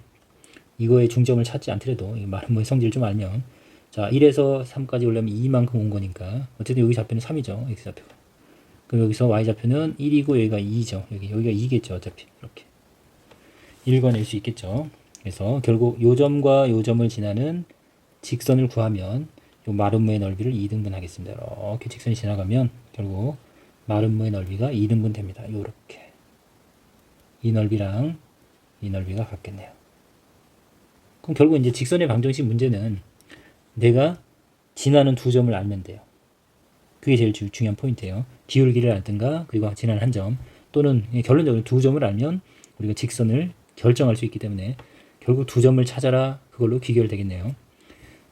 이거의 중점을 찾지 않더라도 마름모의 성질을 좀 알면, 자, 1에서 3까지 오려면 2만큼 온 거니까 어쨌든 여기 좌표는 3이죠. x 좌표가. 그럼 여기서 y 좌표는 1이고 여기가 2죠. 여기가 2겠죠. 어차피 이렇게 읽어낼 수 있겠죠. 그래서 결국 요 점과 요 점을 지나는 직선을 구하면 요 마름모의 넓이를 2등분 하겠습니다. 이렇게 직선이 지나가면 결국 마름모의 넓이가 2등분 됩니다. 요렇게. 이 넓이랑 이 넓이가 같겠네요. 그럼 결국 이제 직선의 방정식 문제는 내가 지나는 두 점을 알면 돼요. 그게 제일 중요한 포인트예요. 기울기를 알든가 그리고 지나는 한 점, 또는 결론적으로 두 점을 알면 우리가 직선을 결정할 수 있기 때문에 결국 두 점을 찾아라, 그걸로 귀결되겠네요.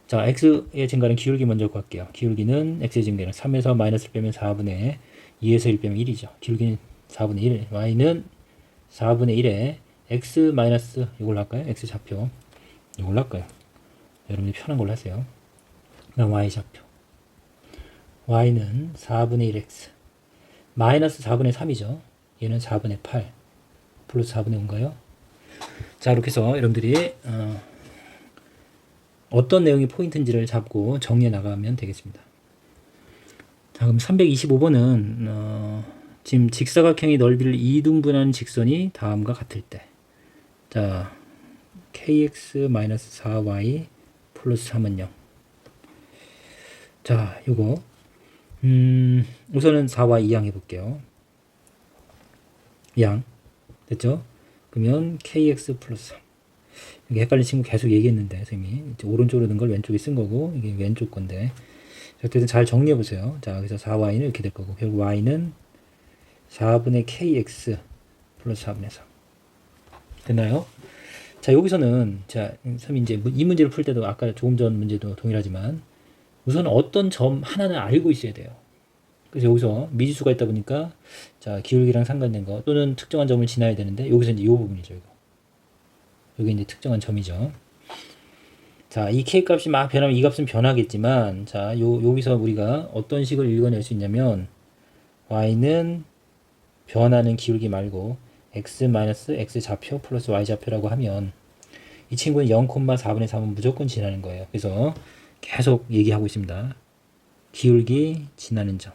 자, x의 증가는 기울기 먼저 구할게요. 기울기는 x의 증가는 3에서 마이너스를 빼면 4분의 2에서 1 빼면 1이죠. 기울기는 4분의 1, y는 4분의 1에 x 마이너스 이걸로 할까요? x 좌표 이걸로 할까요? 여러분이 편한 걸로 하세요. 그다음 y 좌표, y는 4분의 1x 마이너스 4분의 3이죠. 얘는 4분의 8 플러스 4분의 5인가요? 자, 이렇게 해서 여러분들이 어떤 내용이 포인트인지를 잡고 정리해 나가면 되겠습니다. 자, 그럼 325번은 지금 직사각형의 넓이를 2등분하는 직선이 다음과 같을 때, 자, kx-4y 플러스 3은 0. 자, 요거 우선은 4y 이항 해볼게요. 양 됐죠? 그러면 kx 플러스 3. 이게 헷갈린 친구 계속 얘기했는데 선생님이 오른쪽으로 넣은 걸 왼쪽에 쓴 거고 이게 왼쪽 건데, 어쨌든 잘 정리해 보세요. 자, 그래서 4y는 이렇게 될 거고 결국 y는 4분의 kx 플러스 4분의 3 됐나요? 자, 여기서는 자, 선생님 이제 이 문제를 풀 때도 아까 조금 전 문제도 동일하지만 우선 어떤 점 하나는 알고 있어야 돼요. 그래서 여기서 미지수가 있다 보니까 자, 기울기랑 상관된 거 또는 특정한 점을 지나야 되는데 여기서 이제 이 부분이죠. 이거. 여기 이제 특정한 점이죠. 자, 이 k 값이 막 변하면 이 값은 변하겠지만, 자, 여기서 우리가 어떤 식을 읽어낼 수 있냐면 y는 변하는 기울기 말고 x-x 좌표 플러스 y 좌표라고 하면 이 친구는 0,4분의 3은 무조건 지나는 거예요. 그래서 계속 얘기하고 있습니다. 기울기 지나는 점.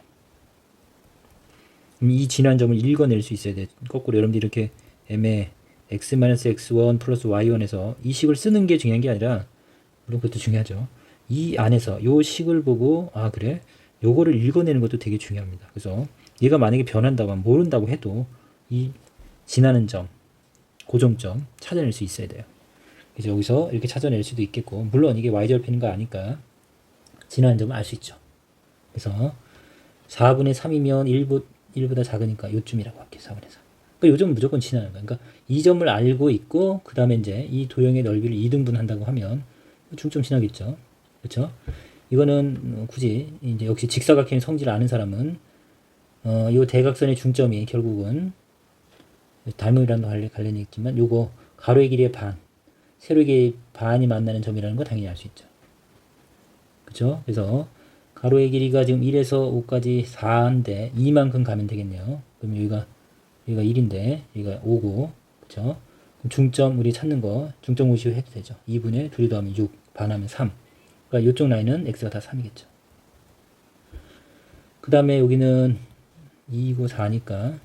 이 지난 점을 읽어낼 수 있어야 돼. 거꾸로 여러분들이 이렇게 애매해. x-x1 플러스 y1에서 이 식을 쓰는 게 중요한 게 아니라, 물론 그것도 중요하죠. 이 안에서 요 식을 보고 아 그래? 요거를 읽어내는 것도 되게 중요합니다. 그래서 얘가 만약에 변한다고 하면 모른다고 해도 이 지나는 점, 고정점 찾아낼 수 있어야 돼요. 그래서 여기서 이렇게 찾아낼 수도 있겠고, 물론 이게 y절편인 거 아니까 지나는 점을 알 수 있죠. 그래서 4분의 3이면 1보다 작으니까 요쯤이라고 할게요. 4분의 3. 그러니까 요 점은 무조건 지나는 거야. 그러니까 이 점을 알고 있고 그 다음에 이제 이 도형의 넓이를 2등분 한다고 하면 중점 지나겠죠. 그렇죠? 이거는 굳이 이제 역시 직사각형의 성질을 아는 사람은 요 대각선의 중점이 결국은 닮음이랑도 관련이 있지만 요거 가로의 길이의 반, 세로의 길이의 반이 만나는 점이라는 거 당연히 알 수 있죠. 그렇죠? 그래서 가로의 길이가 지금 1에서 5까지 4인데 2만큼 가면 되겠네요. 그럼 여기가 1인데 여기가 5고, 그렇죠? 중점 우리 찾는 거 중점 무시 해도 되죠. 2분의 2 더하면 6 반하면 3. 그러니까 이쪽 라인은 x가 다 3이겠죠. 그 다음에 여기는 2고 4니까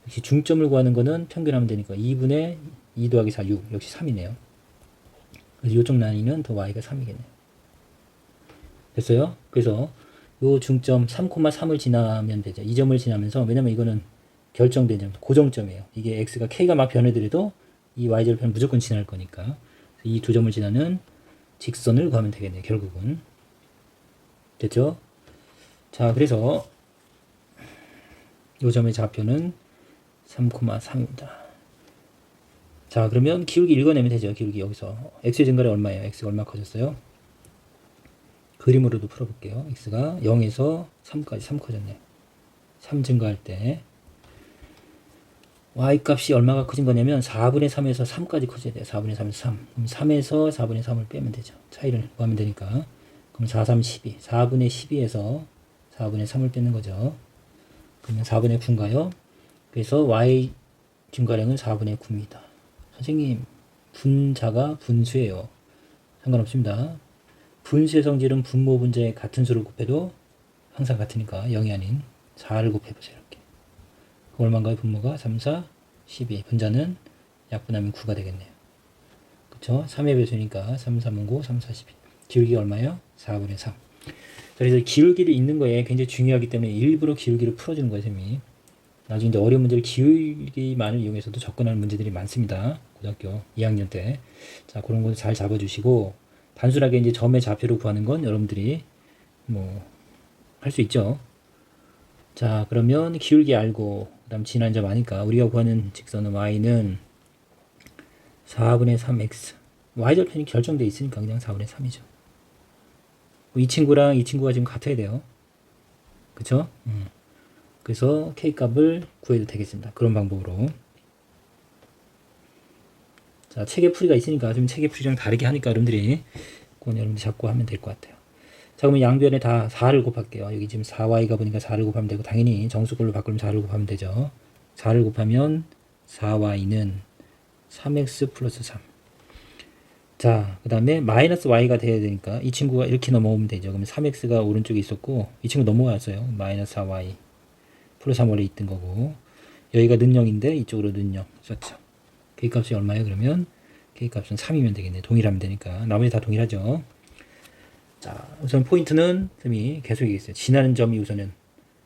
역시 중점을 구하는 거는 평균하면 되니까 2분의 2 더하기 4 6 역시 3이네요. 그래서 이쪽 라인은 더 y가 3이겠네요. 됐어요? 그래서 요 중점 3,3을 지나면 되죠. 이 점을 지나면서, 왜냐면 이거는 결정된 점, 고정점이에요. 이게 x가 k가 막 변해더라도 이 y절편은 무조건 지날 거니까 이 두 점을 지나는 직선을 구하면 되겠네요. 결국은 됐죠? 자, 그래서 요 점의 좌표는 3,3입니다. 자, 그러면 기울기 읽어내면 되죠. 기울기 여기서 x의 증가율이 얼마예요? x가 얼마 커졌어요? 그림으로도 풀어볼게요. x가 0에서 3까지 3 커졌네요. 3 증가할 때 y 값이 얼마가 커진 거냐면 4분의 3에서 3까지 커져야 돼요. 4분의 3에서 3. 그럼 3에서 4분의 3을 빼면 되죠. 차이를 구하면 되니까. 그럼 4, 3, 12. 4분의 12에서 4분의 3을 빼는 거죠. 그러면 4분의 9인가요? 그래서 y 증가량은 4분의 9입니다. 선생님, 분자가 분수예요. 상관없습니다. 분수의 성질은 분모 분자의 같은 수를 곱해도 항상 같으니까 0이 아닌 4를 곱해보세요. 이렇게. 그 얼마인가요? 분모가 3, 4, 12. 분자는 약분하면 9가 되겠네요. 그쵸? 3의 배수니까 3, 3은 9, 3, 4, 12. 기울기가 얼마예요? 4분의 3. 그래서 기울기를 읽는 거에 굉장히 중요하기 때문에 일부러 기울기를 풀어주는 거예요, 쌤이. 나중에 이제 어려운 문제를 기울기만을 이용해서도 접근하는 문제들이 많습니다. 고등학교 2학년 때. 자, 그런 거 잘 잡아주시고, 단순하게 이제 점의 좌표를 구하는 건 여러분들이 할 수 있죠. 자, 그러면 기울기 알고, 그 다음 지난 점 아니까 우리가 구하는 직선은 y는 4분의 3x. y절편이 결정되어 있으니까 그냥 4분의 3이죠. 이 친구랑 이 친구가 지금 같아야 돼요. 그쵸? 그래서 k 값을 구해도 되겠습니다. 그런 방법으로. 자, 체계 풀이가 있으니까 좀 체계 풀이랑 다르게 하니까 여러분들이 그건 여러분들이 잡고 하면 될 것 같아요. 자, 그러면 양변에 다 4를 곱할게요. 여기 지금 4y가 보니까 4를 곱하면 되고, 당연히 정수꼴로 바꾸면 4를 곱하면 되죠. 4를 곱하면 4y는 3x 플러스 3. 자, 그 다음에 마이너스 y가 돼야 되니까 이 친구가 이렇게 넘어오면 되죠. 그러면 3x가 오른쪽에 있었고 이 친구 넘어갔어요. 마이너스 4y 플러스 3 원래 있던 거고, 여기가 는0인데 이쪽으로 는0 썼죠. k값이 얼마예요? 그러면 k값은 3이면 되겠네. 동일하면 되니까. 나머지 다 동일하죠. 자, 우선 포인트는 쌤이 계속 얘기했어요. 지나는 점이 우선은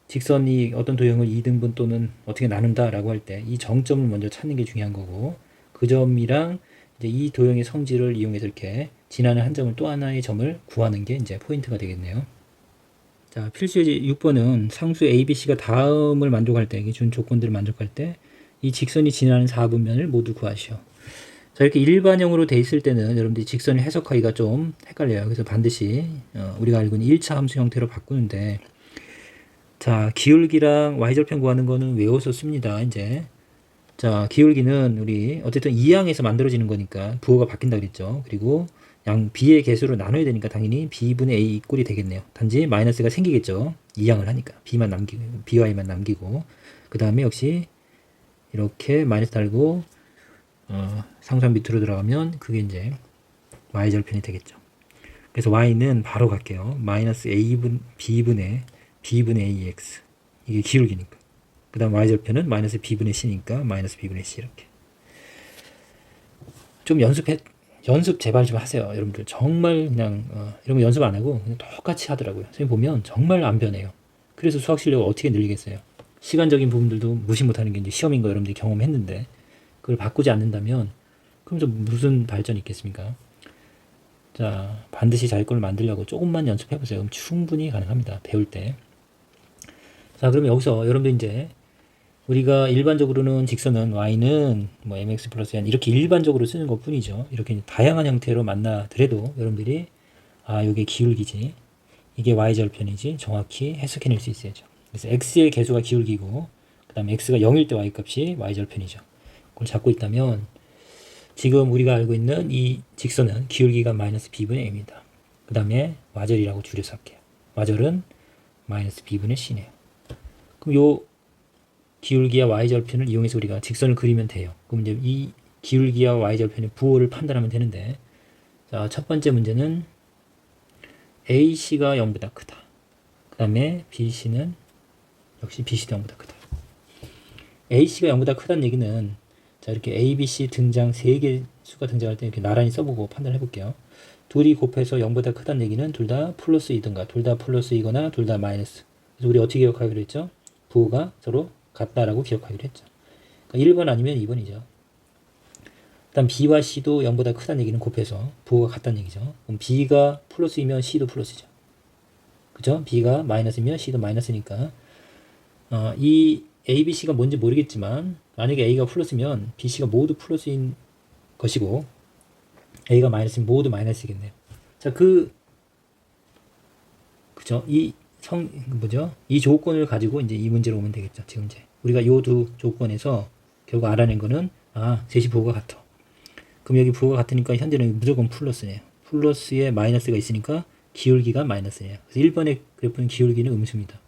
직선이 어떤 도형을 2등분 또는 어떻게 나눈다 라고 할 때 이 정점을 먼저 찾는 게 중요한 거고, 그 점이랑 이제 이 도형의 성질을 이용해서 이렇게 지나는 한 점을 또 하나의 점을 구하는 게 이제 포인트가 되겠네요. 자, 필수예제 6번은 상수 A, B, C가 다음을 만족할 때, 준 조건들을 만족할 때 이 직선이 지나는 4분면을 모두 구하시오. 자, 이렇게 일반형으로 돼 있을 때는 여러분들이 직선을 해석하기가 좀 헷갈려요. 그래서 반드시 우리가 알고 있는 1차 함수 형태로 바꾸는데, 자, 기울기랑 y절편 구하는 거는 외워서 씁니다. 이제 자, 기울기는 우리 어쨌든 2항에서 만들어지는 거니까 부호가 바뀐다 그랬죠. 그리고 양 b의 개수로 나눠야 되니까 당연히 b분의 a 꼴이 되겠네요. 단지 마이너스가 생기겠죠. 2항을 하니까 b만 남기고 by만 남기고, 그 다음에 역시 이렇게 마이너스 달고 상수항 밑으로 들어가면 그게 이제 y절편이 되겠죠. 그래서 y는 바로 갈게요. 마이너스 b분의 ax. 이게 기울기니까. 그 다음 y절편은 마이너스 b분의 c니까 마이너스 b분의 c. 이렇게 좀 연습 제발 좀 하세요. 여러분들 정말 그냥 이런 거 연습 안 하고 그냥 똑같이 하더라고요. 선생님 보면 정말 안 변해요. 그래서 수학 실력을 어떻게 늘리겠어요. 시간적인 부분들도 무시 못하는 게 이제 시험인 거 여러분들이 경험했는데, 그걸 바꾸지 않는다면 그러면서 무슨 발전이 있겠습니까? 자, 반드시 자기 걸 만들려고 조금만 연습해 보세요. 그럼 충분히 가능합니다. 배울 때. 자, 그러면 여기서 여러분들 이제 우리가 일반적으로는 직선은 y는 뭐 mx 플러스 n 이렇게 일반적으로 쓰는 것 뿐이죠. 이렇게 다양한 형태로 만나더라도 여러분들이 이게 기울기지, 이게 y절편이지 정확히 해석해낼 수 있어야죠. 그래서 x의 개수가 기울기고, 그 다음에 x가 0일 때 y값이 y절편이죠. 그걸 잡고 있다면 지금 우리가 알고 있는 이 직선은 기울기가 마이너스 b분의 a입니다. 그 다음에 와절이라고 줄여서 할게요. 와절은 마이너스 b분의 c네요. 그럼 요 기울기와 y절편을 이용해서 우리가 직선을 그리면 돼요. 그럼 이제 이 기울기와 y절편의 부호를 판단하면 되는데, 자, 첫 번째 문제는 AC가 0보다 크다. 그 다음에 BC는 역시 BC도 0보다 크다. AC가 0보다 크다는 얘기는, 자, 이렇게 A, B, C 등장 3개 수가 등장할 때 이렇게 나란히 써보고 판단해 볼게요. 둘이 곱해서 0보다 크다는 얘기는 둘 다 플러스 이든가 둘 다 플러스이거나 둘 다 마이너스. 그래서 우리 어떻게 기억하기로 했죠? 부호가 서로 같다라고 기억하기로 했죠. 그러니까 1번 아니면 2번이죠. 일단 B와 C도 0보다 크다는 얘기는 곱해서 부호가 같다는 얘기죠. 그럼 B가 플러스이면 C도 플러스죠. 그죠? B가 마이너스면 C도 마이너스니까 이 A, B, C가 뭔지 모르겠지만 만약에 A가 플러스면 B, C가 모두 플러스인 것이고 A가 마이너스면 모두 마이너스겠네요. 자, 그죠? 이 조건을 가지고 이제 이 문제로 오면 되겠죠. 지금 이제 우리가 이 두 조건에서 결국 알아낸 거는 셋이 부호가 같아. 그럼 여기 부호가 같으니까 현재는 무조건 플러스네요. 플러스에 마이너스가 있으니까 기울기가 마이너스네요. 그래서 1번의 그래프는 기울기는 음수입니다.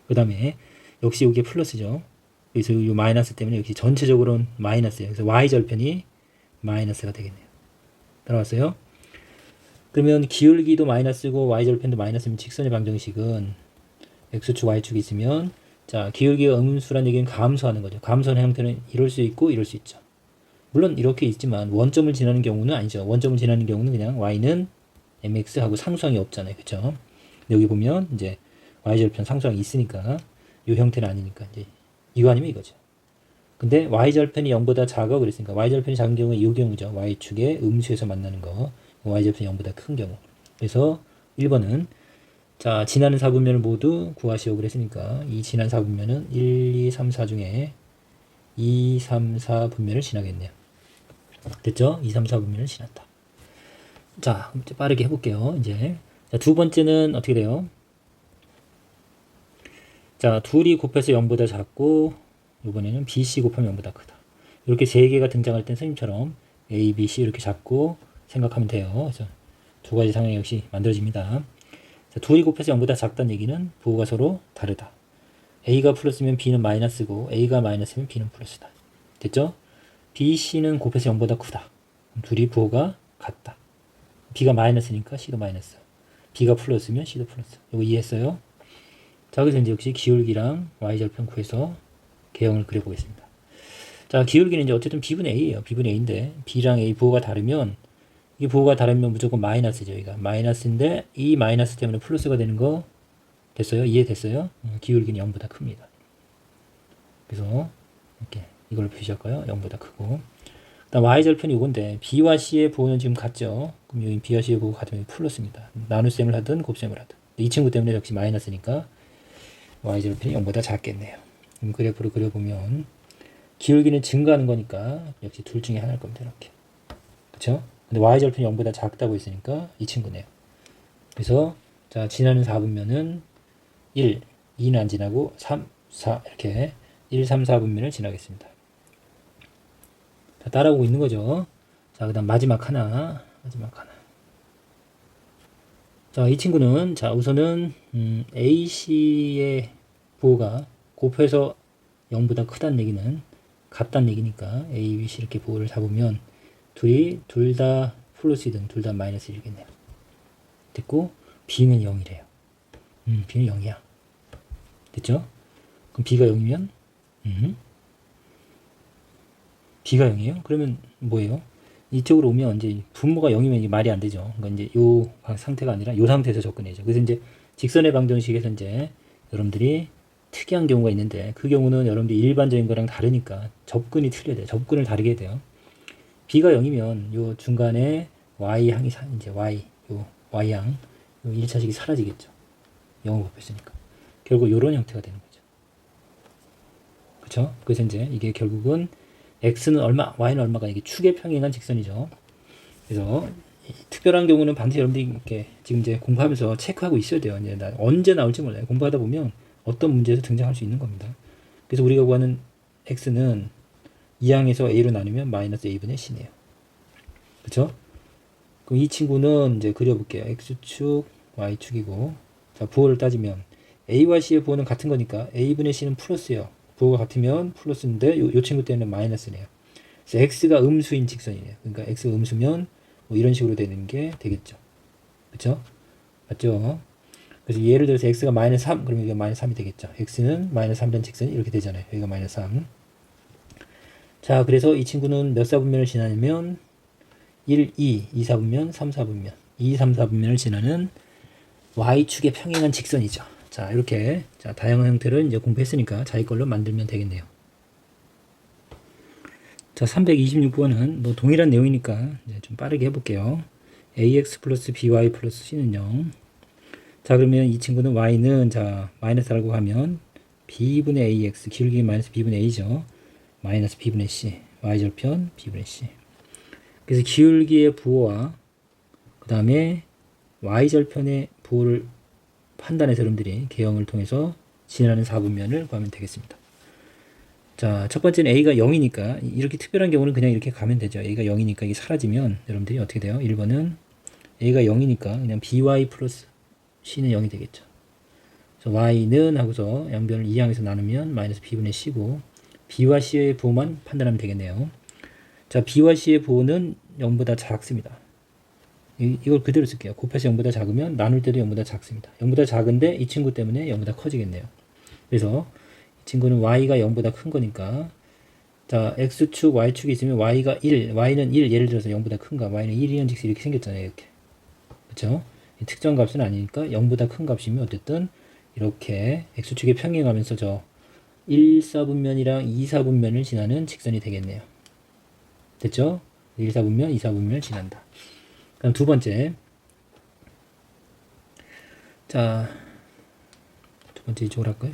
그 다음에 역시 이게 플러스죠. 그래서 이 마이너스 때문에 역시 전체적으로는 마이너스예요. 그래서 y절편이 마이너스가 되겠네요. 따라왔어요? 그러면 기울기도 마이너스고 y절편도 마이너스면 직선의 방정식은 x축 y축이 있으면 자, 기울기가 음수란 얘기는 감소하는 거죠. 감소하는 형태는 이럴 수 있고 이럴 수 있죠. 물론 이렇게 있지만 원점을 지나는 경우는 아니죠. 원점을 지나는 경우는 그냥 y는 mx하고 상수항이 없잖아요. 그렇죠? 여기 보면 이제 y절편 상수항이 있으니까 이 형태는 아니니까 이제 이거 아니면 이거죠. 근데 y절편이 0보다 작아 그랬으니까 y절편이 작은 경우는 이 경우죠. y축의 음수에서 만나는 거. y절편이 0보다 큰 경우. 그래서 1번은 자, 지나는 4분면을 모두 구하시오 그랬으니까 이 지난 4분면은 1, 2, 3, 4 중에 2, 3, 4분면을 지나겠네요. 됐죠? 2, 3, 4분면을 지났다. 자, 이제 빠르게 해볼게요. 이제 자, 두 번째는 어떻게 돼요? 자, 둘이 곱해서 0보다 작고 이번에는 BC 곱하면 0보다 크다. 이렇게 세 개가 등장할 땐 선생님처럼 A, B, C 이렇게 잡고 생각하면 돼요. 그래서 두 가지 상황이 역시 만들어집니다. 자, 둘이 곱해서 0보다 작다는 얘기는 부호가 서로 다르다. A가 플러스면 B는 마이너스고 A가 마이너스면 B는 플러스다. 됐죠? B, C는 곱해서 0보다 크다. 둘이 부호가 같다. B가 마이너스니까 C도 마이너스. B가 플러스면 C도 플러스. 이거 이해했어요? 자, 그래서 이제 역시 기울기랑 y절편 구해서 개형을 그려보겠습니다. 자, 기울기는 이제 어쨌든 B분의 A예요. B분의 A인데 B랑 A 부호가 다르면 이 부호가 다르면 무조건 마이너스죠. 여기가 마이너스인데 이 마이너스 때문에 플러스가 되는 거 됐어요? 이해됐어요? 기울기는 0보다 큽니다. 그래서 이렇게 이걸 표시할까요? 0보다 크고 그다음 y절편이 이건데 B와 C의 부호는 지금 같죠? 그럼 여기 B와 C의 부호가 같으면 플러스입니다. 나눗셈을 하든 곱셈을 하든 이 친구 때문에 역시 마이너스니까 y절편이 0보다 작겠네요. 그럼 그래프를 그려보면 기울기는 증가하는 거니까 역시 둘 중에 하나일 겁니다. 이렇게. 그쵸? 근데 y절편이 0보다 작다고 했으니까 이 친구네요. 그래서 자, 지나는 4분면은 1, 2는 안 지나고 3, 4 이렇게 1, 3, 4분면을 지나겠습니다. 자, 따라오고 있는 거죠. 자, 그 다음 마지막 하나. 자, 이 친구는 자, 우선은 AC의 부호가 곱해서 0보다 크다는 얘기는 같다는 얘기니까 A, B, C 이렇게 부호를 잡으면 둘이 둘 다 플러스이든 둘 다 마이너스 1이겠네요. 됐고 B는 0이래요. B는 0이야. 됐죠? 그럼 B가 0이면 B가 0이에요? 그러면 뭐예요? 이쪽으로 오면 이제 분모가 0이면 말이 안 되죠. 그러니까 이제 요 상태가 아니라 요 상태에서 접근해야죠. 그래서 이제 직선의 방정식에서 이제 여러분들이 특이한 경우가 있는데 그 경우는 여러분들이 일반적인 거랑 다르니까 접근이 틀려야 돼요. 접근을 다르게 해야 돼요. B가 0이면 요 중간에 Y항이 이제 요 Y항 요 1차식이 사라지겠죠. 0을 곱했으니까. 결국 요런 형태가 되는 거죠. 그쵸? 그래서 이제 이게 결국은 x는 얼마, y는 얼마가 이게 축에 평행한 직선이죠. 그래서 특별한 경우는 반드시 여러분들이 이렇게 지금 이제 공부하면서 체크하고 있어야 돼요. 이제 언제 나올지 몰라요. 공부하다 보면 어떤 문제에서 등장할 수 있는 겁니다. 그래서 우리가 구하는 x는 2항에서 a로 나누면 마이너스 a분의 c네요. 그쵸? 그럼 이 친구는 이제 그려볼게요. x축, y축이고 자, 부호를 따지면 a와 c의 부호는 같은 거니까 a분의 c는 플러스예요. 부호가 같으면 플러스인데 요 친구 때문에 마이너스네요. 그래서 x가 음수인 직선이네요. 그러니까 x가 음수면 뭐 이런 식으로 되는 게 되겠죠. 그쵸? 맞죠? 그래서 예를 들어서 x가 마이너스 3 그러면 이게 마이너스 3이 되겠죠. x는 마이너스 3이라는 직선이 이렇게 되잖아요. 여기가 마이너스 3. 자, 그래서 이 친구는 몇 사분면을 지나냐면 1, 2, 2 사분면, 3 사분면, 2, 3 사분면을 지나는 y축의 평행한 직선이죠. 자, 이렇게 자, 다양한 형태를 이제 공부했으니까 자기 걸로 만들면 되겠네요. 자, 326번은 뭐 동일한 내용이니까 이제 좀 빠르게 해볼게요. ax 플러스 by 플러스 c는 0. 자, 그러면 이 친구는 y는 자 마이너스라고 하면 b분의 ax 기울기 마이너스 b분의 a죠. 마이너스 b분의 c y절편 b분의 c. 그래서 기울기의 부호와 그 다음에 y절편의 부호를 판단해서 여러분들이 개형을 통해서 지나는 사분면을 구하면 되겠습니다. 자, 첫 번째는 a가 0이니까 이렇게 특별한 경우는 그냥 이렇게 가면 되죠. a가 0이니까 이게 사라지면 여러분들이 어떻게 돼요? 1번은 a가 0이니까 그냥 by 플러스 c는 0이 되겠죠. 그래서 y는 하고서 양변을 2항에서 나누면 마이너스 b분의 c고 b와 c의 부호만 판단하면 되겠네요. 자, b와 c의 부호는 0보다 작습니다. 이걸 그대로 쓸게요. 곱해서 0보다 작으면 나눌 때도 0보다 작습니다. 0보다 작은데 이 친구 때문에 0보다 커지겠네요. 그래서 이 친구는 y가 0보다 큰 거니까 자, x축, y축이 있으면 y가 1, y는 1, 예를 들어서 0보다 큰가, y는 1이면 즉시 이렇게 생겼잖아요. 이렇게. 그렇죠? 특정 값은 아니니까 0보다 큰 값이면 어쨌든 이렇게 x축에 평행하면서 저 1, 4분면이랑 2, 4분면을 지나는 직선이 되겠네요. 됐죠? 1, 4분면, 2, 4분면을 지난다. 그럼 두 번째. 자, 두 번째 이쪽으로 할까요?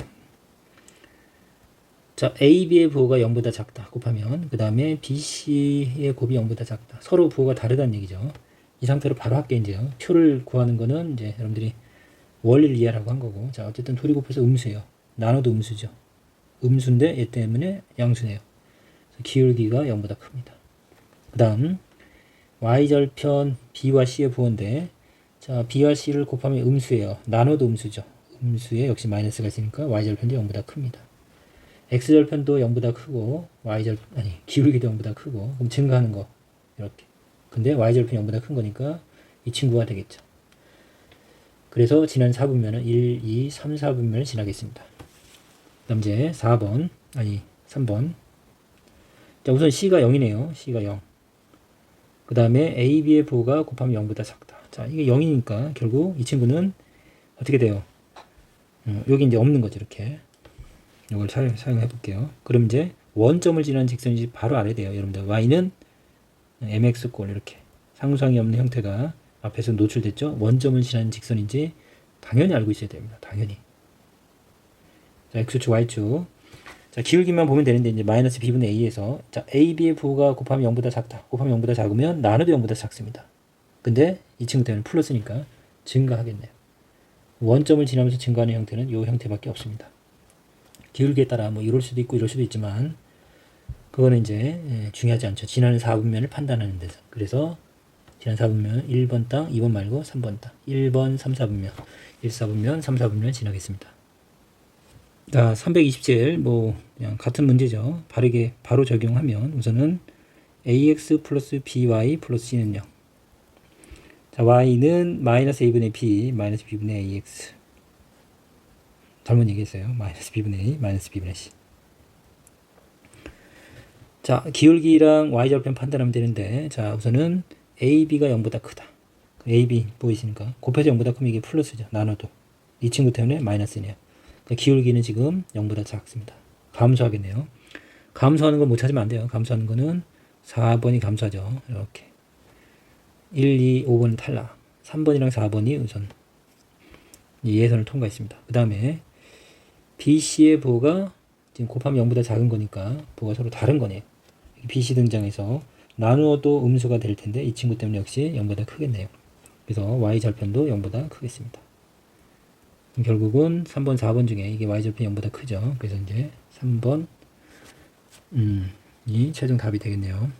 자, AB의 부호가 0보다 작다 곱하면 그 다음에 BC의 곱이 0보다 작다. 서로 부호가 다르다는 얘기죠. 이 상태로 바로 할게 이제요. 표를 구하는 거는 이제 여러분들이 원리를 이해하라고 한 거고. 자, 어쨌든 둘이 곱해서 음수예요. 나눠도 음수죠. 음수인데 얘 때문에 양수네요. 기울기가 0보다 큽니다. 그 다음 y절편 b와 c의 부호인데 자, b와 c를 곱하면 음수예요. 나눠도 음수죠. 음수에 역시 마이너스가 있으니까 y절편도 0보다 큽니다. x절편도 0보다 크고 기울기도 0보다 크고 그럼 증가하는 거 이렇게. 근데 y절편이 0보다 큰 거니까 이 친구가 되겠죠. 그래서 지난 4분면은 1, 2, 3, 4분면을 지나겠습니다. 그다음 이제 3번. 자, 우선 c가 0이네요. c가 0. 그 다음에 AB의 부호가 곱하면 0보다 작다. 자, 이게 0이니까 결국 이 친구는 어떻게 돼요? 여기 이제 없는 거죠. 이렇게. 이걸 사용해 볼게요. 그럼 이제 원점을 지나는 직선이 바로 알아야 돼요. 여러분들 y는 mx꼴 이렇게 상수항이 없는 형태가 앞에서 노출됐죠. 원점을 지나는 직선인지 당연히 알고 있어야 됩니다. 당연히. 자, x축 y축. 자, 기울기만 보면 되는데 이제 마이너스 b분의 a에서 자, ab의 부호가 곱하면 0보다 작다. 곱하면 0보다 작으면 나눠도 0보다 작습니다. 근데 이 친구 때문에 플러스니까 증가하겠네요. 원점을 지나면서 증가하는 형태는 이 형태밖에 없습니다. 기울기에 따라 뭐 이럴 수도 있고 이럴 수도 있지만 그거는 이제 중요하지 않죠. 지나는 4분면을 판단하는 데서. 그래서 지난 4분면 1번 땅, 2번 말고 3번 땅. 1번 3, 4분면, 1, 4분면, 3, 4분면 지나겠습니다. 자, 327, 뭐, 그냥 같은 문제죠. 바로 적용하면 우선은 ax 플러스 by 플러스 c는 0. 자, y는 마이너스 a분의 b, 마이너스 b분의 ax. 잘못 얘기했어요. 마이너스 b분의 a, 마이너스 b분의 c. 자, 기울기랑 y절편 판단하면 되는데, 자, 우선은 ab가 0보다 크다. ab 보이십니까? 곱해서 0보다 크면 이게 플러스죠. 나눠도. 이 친구 때문에 마이너스네요. 기울기는 지금 0보다 작습니다. 감소하겠네요. 감소하는 걸 못 찾으면 안 돼요. 감소하는 거는 4번이 감소하죠. 이렇게. 1, 2, 5번은 탈락. 3번이랑 4번이 우선 예선을 통과했습니다. 그 다음에 BC의 부호가 지금 곱하면 0보다 작은 거니까 부호가 서로 다른 거네요. BC 등장해서 나누어도 음수가 될 텐데 이 친구 때문에 역시 0보다 크겠네요. 그래서 Y절편도 0보다 크겠습니다. 결국은 3번, 4번 중에 이게 y절편이 0보다 크죠. 그래서 이제 3번 이 최종 답이 되겠네요.